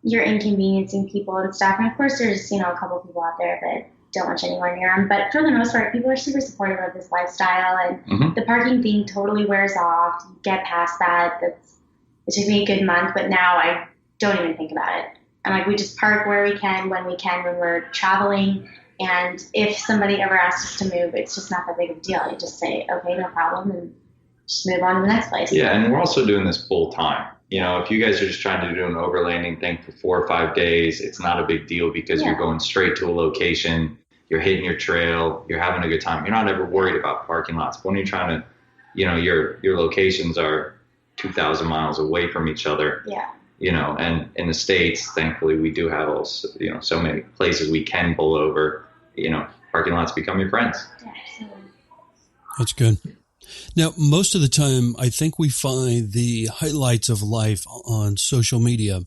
you're inconveniencing people and stuff. And of course there's, a couple of people out there that don't want you anywhere near them. But for the most part, people are super supportive of this lifestyle, and the parking thing totally wears off. You get past that. It took me a good month, but now I don't even think about it. And like, we just park where we can, when we're traveling. And if somebody ever asks us to move, it's just not that big of a deal. You just say, okay, no problem, and just move on to the next place. Yeah, and we're also doing this full time. If you guys are just trying to do an overlanding thing for 4 or 5 days, it's not a big deal because you're going straight to a location, you're hitting your trail, you're having a good time. You're not ever worried about parking lots. But when you're trying to, your locations are 2,000 miles away from each other. Yeah. And in the States, thankfully, we do have also, so many places we can pull over. Parking lots become your friends. Yeah, absolutely. That's good. Now, most of the time, I think we find the highlights of life on social media.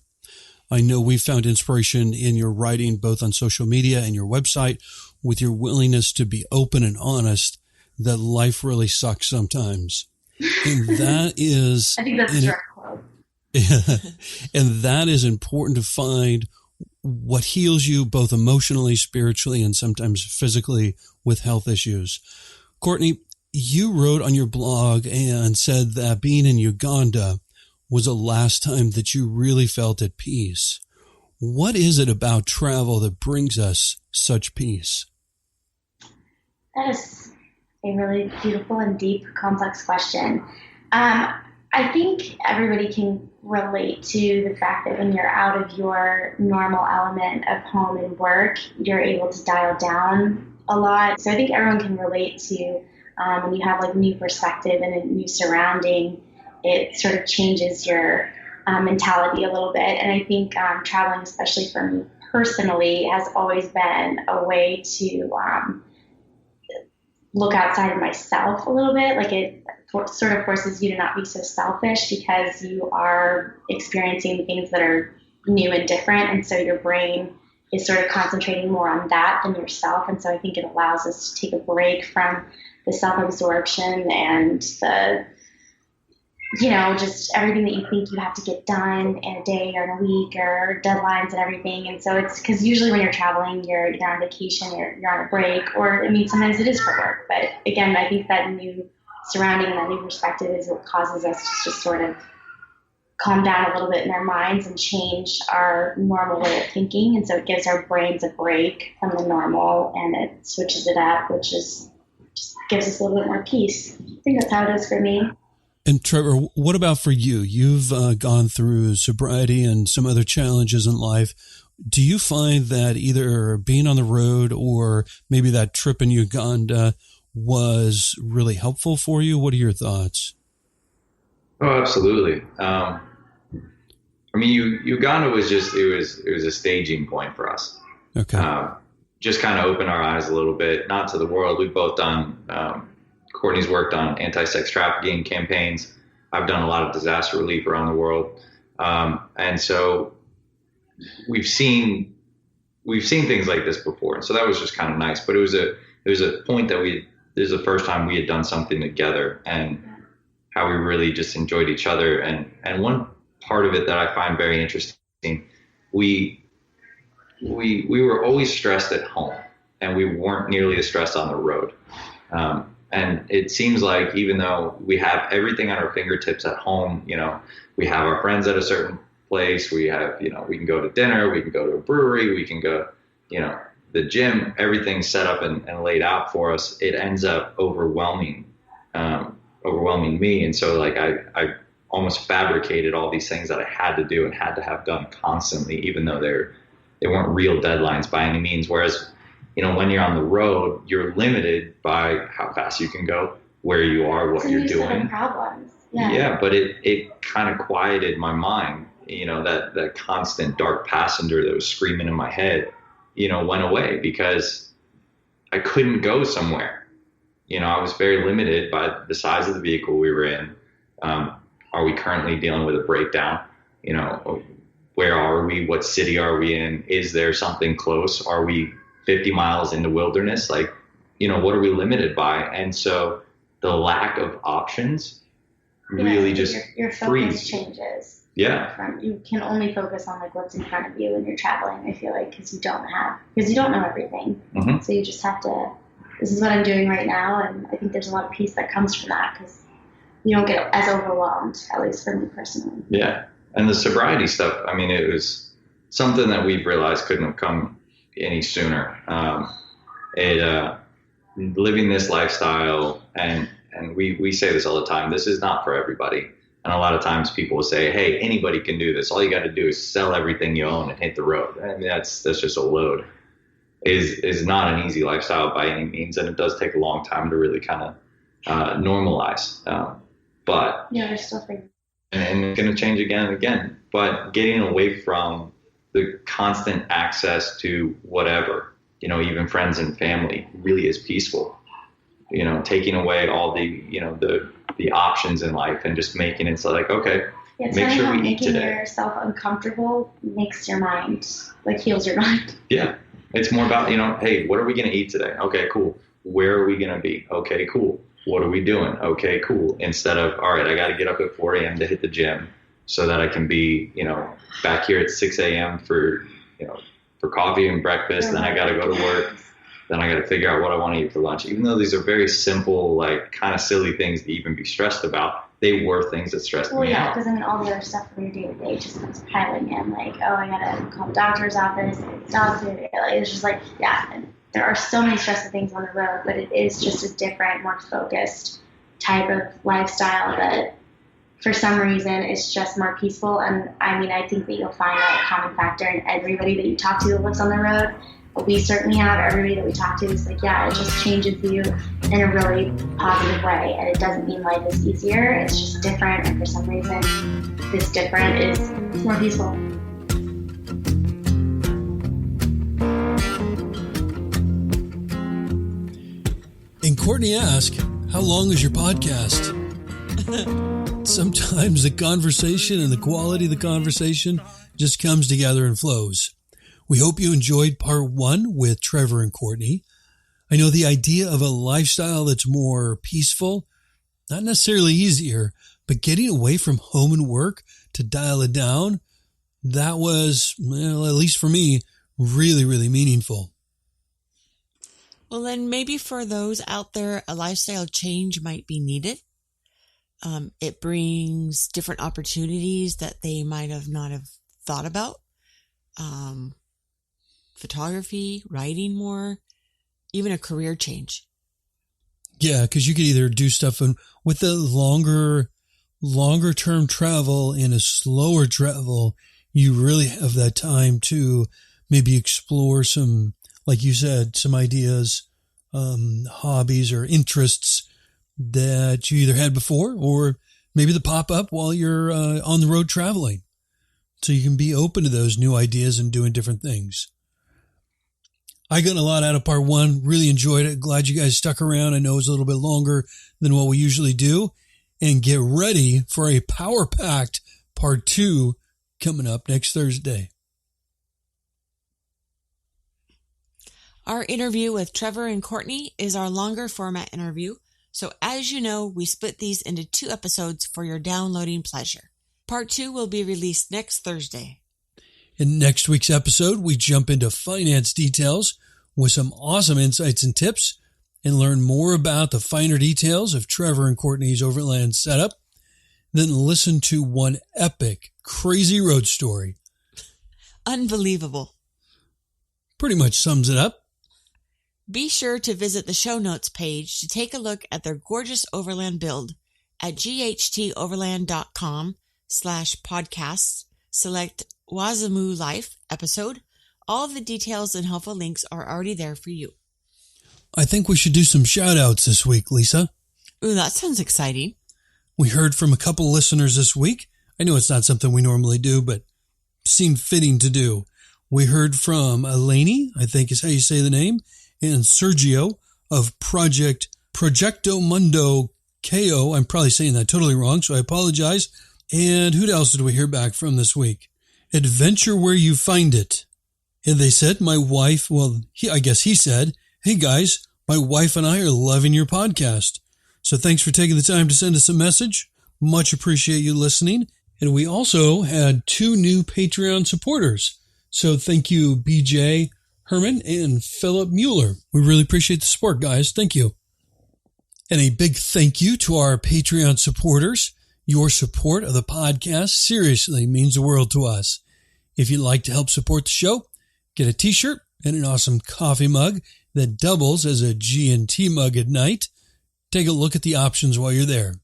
I know we found inspiration in your writing, both on social media and your website, with your willingness to be open and honest that life really sucks sometimes. And that is... I think that's a direct quote. And that is important to find what heals you both emotionally, spiritually, and sometimes physically with health issues. Kourtney, you wrote on your blog and said that being in Uganda was the last time that you really felt at peace. What is it about travel that brings us such peace? That is a really beautiful and deep, complex question. I think everybody can relate to the fact that when you're out of your normal element of home and work, you're able to dial down a lot. So I think everyone can relate to when you have like new perspective and a new surrounding, it sort of changes your mentality a little bit. And I think traveling, especially for me personally, has always been a way to look outside of myself a little bit. Like it sort of forces you to not be so selfish because you are experiencing things that are new and different. And so your brain is sort of concentrating more on that than yourself. And so I think it allows us to take a break from the self-absorption and the, just everything that you think you have to get done in a day or in a week or deadlines and everything. And so it's because usually when you're traveling, you're on vacation, you're on a break, or sometimes it is for work. But again, I think that new surrounding and that new perspective is what causes us to just sort of calm down a little bit in our minds and change our normal way of thinking. And so it gives our brains a break from the normal and it switches it up, which is just gives us a little bit more peace. I think that's how it is for me. And Trevor, what about for you? You've gone through sobriety and some other challenges in life. Do you find that either being on the road or maybe that trip in Uganda was really helpful for you? What are your thoughts? Oh, absolutely. Uganda was it was a staging point for us. Okay. Just kind of opened our eyes a little bit, not to the world. We've both done, Kourtney's worked on anti-sex trafficking campaigns. I've done a lot of disaster relief around the world. And so we've seen things like this before. And so that was just kind of nice, but it was a point that this is the first time we had done something together and how we really just enjoyed each other. And one part of it that I find very interesting, we were always stressed at home and we weren't nearly as stressed on the road. And it seems like even though we have everything at our fingertips at home, we have our friends at a certain place, we have, we can go to dinner, we can go to a brewery, we can go, the gym, everything's set up and laid out for us. It ends up overwhelming me. And so like I almost fabricated all these things that I had to do and had to have done constantly, even though they weren't real deadlines by any means. Whereas, when you're on the road, you're limited by how fast you can go, where you are, what you're doing. Problems. Yeah, but it kind of quieted my mind. That constant dark passenger that was screaming in my head, went away because I couldn't go somewhere. I was very limited by the size of the vehicle we were in. Are we currently dealing with a breakdown? Where are we? What city are we in? Is there something close? Are we 50 miles into wilderness? Like, what are we limited by? And so the lack of options really just your focus changes. Yeah. You can only focus on like what's in front of you when you're traveling, I feel like, because you don't know everything. Mm-hmm. So you just have to, this is what I'm doing right now. And I think there's a lot of peace that comes from that because you don't get as overwhelmed, at least for me personally. Yeah. And the sobriety stuff, it was something that we've realized couldn't have come any sooner. Living this lifestyle and and we say this all the time, this is not for everybody. And a lot of times people will say, hey, anybody can do this. All you got to do is sell everything you own and hit the road. I mean, that's just a load. Is not an easy lifestyle by any means, and it does take a long time to really kind of normalize. But yeah, there's still things. And it's going to change again and again. But getting away from the constant access to whatever, even friends and family, really is peaceful. Taking away all the options in life and just making it so like, okay, yeah, make sure we eat today. Making yourself uncomfortable makes your mind, heals your mind. Yeah. It's more about, hey, what are we going to eat today? Okay, cool. Where are we going to be? Okay, cool. What are we doing? Okay, cool. Instead of, all right, I got to get up at 4 a.m. to hit the gym so that I can be, back here at 6 a.m. for coffee and breakfast. Then I got to go to work. Then I got to figure out what I want to eat for lunch. Even though these are very simple, kind of silly things to even be stressed about, they were things that stressed me out. Because all the other stuff from your day-to-day just comes piling in. I got to call the doctor's office. It's just and there are so many stressful things on the road, but it is just a different, more focused type of lifestyle that for some reason it's just more peaceful. And I think that you'll find that a common factor in everybody that you talk to that lives on the road. We certainly have. Everybody that we talk to is it just changes you in a really positive way. And it doesn't mean life is easier. It's just different. And for some reason, this different is more peaceful. And Kourtney asked, how long is your podcast? Sometimes the conversation and the quality of the conversation just comes together and flows. We hope you enjoyed part 1 with Trevor and Kourtney. I know the idea of a lifestyle that's more peaceful, not necessarily easier, but getting away from home and work to dial it down, that was, at least for me, really, really meaningful. Well, then maybe for those out there, a lifestyle change might be needed. It brings different opportunities that they might have not have thought about. Photography, writing more, even a career change. Yeah, because you could either do stuff with the longer term travel and a slower travel, you really have that time to maybe explore some, like you said, some ideas, hobbies or interests that you either had before or maybe that pop up while you're on the road traveling. So you can be open to those new ideas and doing different things. I got a lot out of part 1. Really enjoyed it. Glad you guys stuck around. I know it was a little bit longer than what we usually do. And get ready for a power-packed part 2 coming up next Thursday. Our interview with Trevor and Kourtney is our longer format interview. So as you know, we split these into 2 episodes for your downloading pleasure. Part 2 will be released next Thursday. In next week's episode, we jump into finance details with some awesome insights and tips and learn more about the finer details of Trevor and Kourtney's Overland setup. Then listen to one epic, crazy road story. Unbelievable. Pretty much sums it up. Be sure to visit the show notes page to take a look at their gorgeous Overland build at ghtoverland.com/podcasts. Select Wazimu Life episode. All of the details and helpful links are already there for you. I think we should do some shout outs this week, Lisa. Ooh, that sounds exciting. We heard from a couple listeners this week. I know it's not something we normally do, but seemed fitting to do. We heard from Eleni, I think is how you say the name, and Sergio of Proyecto Mundo KO. I'm probably saying that totally wrong, so I apologize. And who else did we hear back from this week? Adventure Where You Find It. And they said, my wife, I guess he said, hey guys, my wife and I are loving your podcast. So thanks for taking the time to send us a message. Much appreciate you listening. And we also had 2 new Patreon supporters. So thank you, BJ Herman and Philip Mueller. We really appreciate the support, guys. Thank you. And a big thank you to our Patreon supporters. Your support of the podcast seriously means the world to us. If you'd like to help support the show, get a t-shirt and an awesome coffee mug that doubles as a G&T mug at night. take a look at the options while you're there.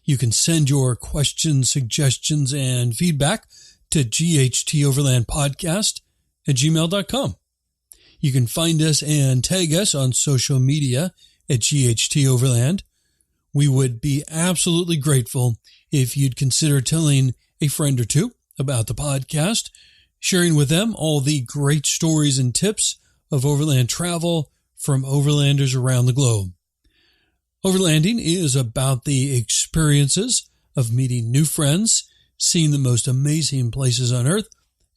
You can send your questions, suggestions, and feedback to ghtOverlandPodcast@gmail.com. You can find us and tag us on social media at ghtOverland. We would be absolutely grateful if you'd consider telling a friend or two about the podcast, sharing with them all the great stories and tips of overland travel from overlanders around the globe. Overlanding is about the experiences of meeting new friends, seeing the most amazing places on earth,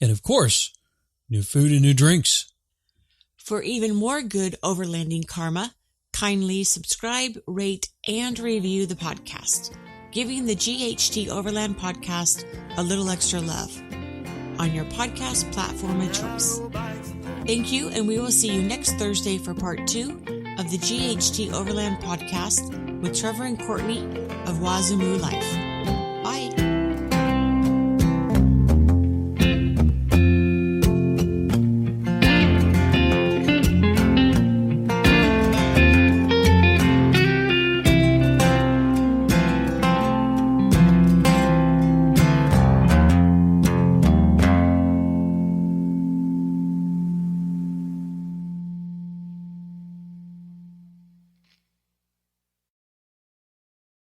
and of course, new food and new drinks. For even more good overlanding karma, kindly subscribe, rate, and review the podcast, giving the GHT Overland podcast a little extra love on your podcast platform of choice. Thank you, and we will see you next Thursday for part 2 of the GHT Overland podcast with Trevor and Kourtney of Wazimu Life.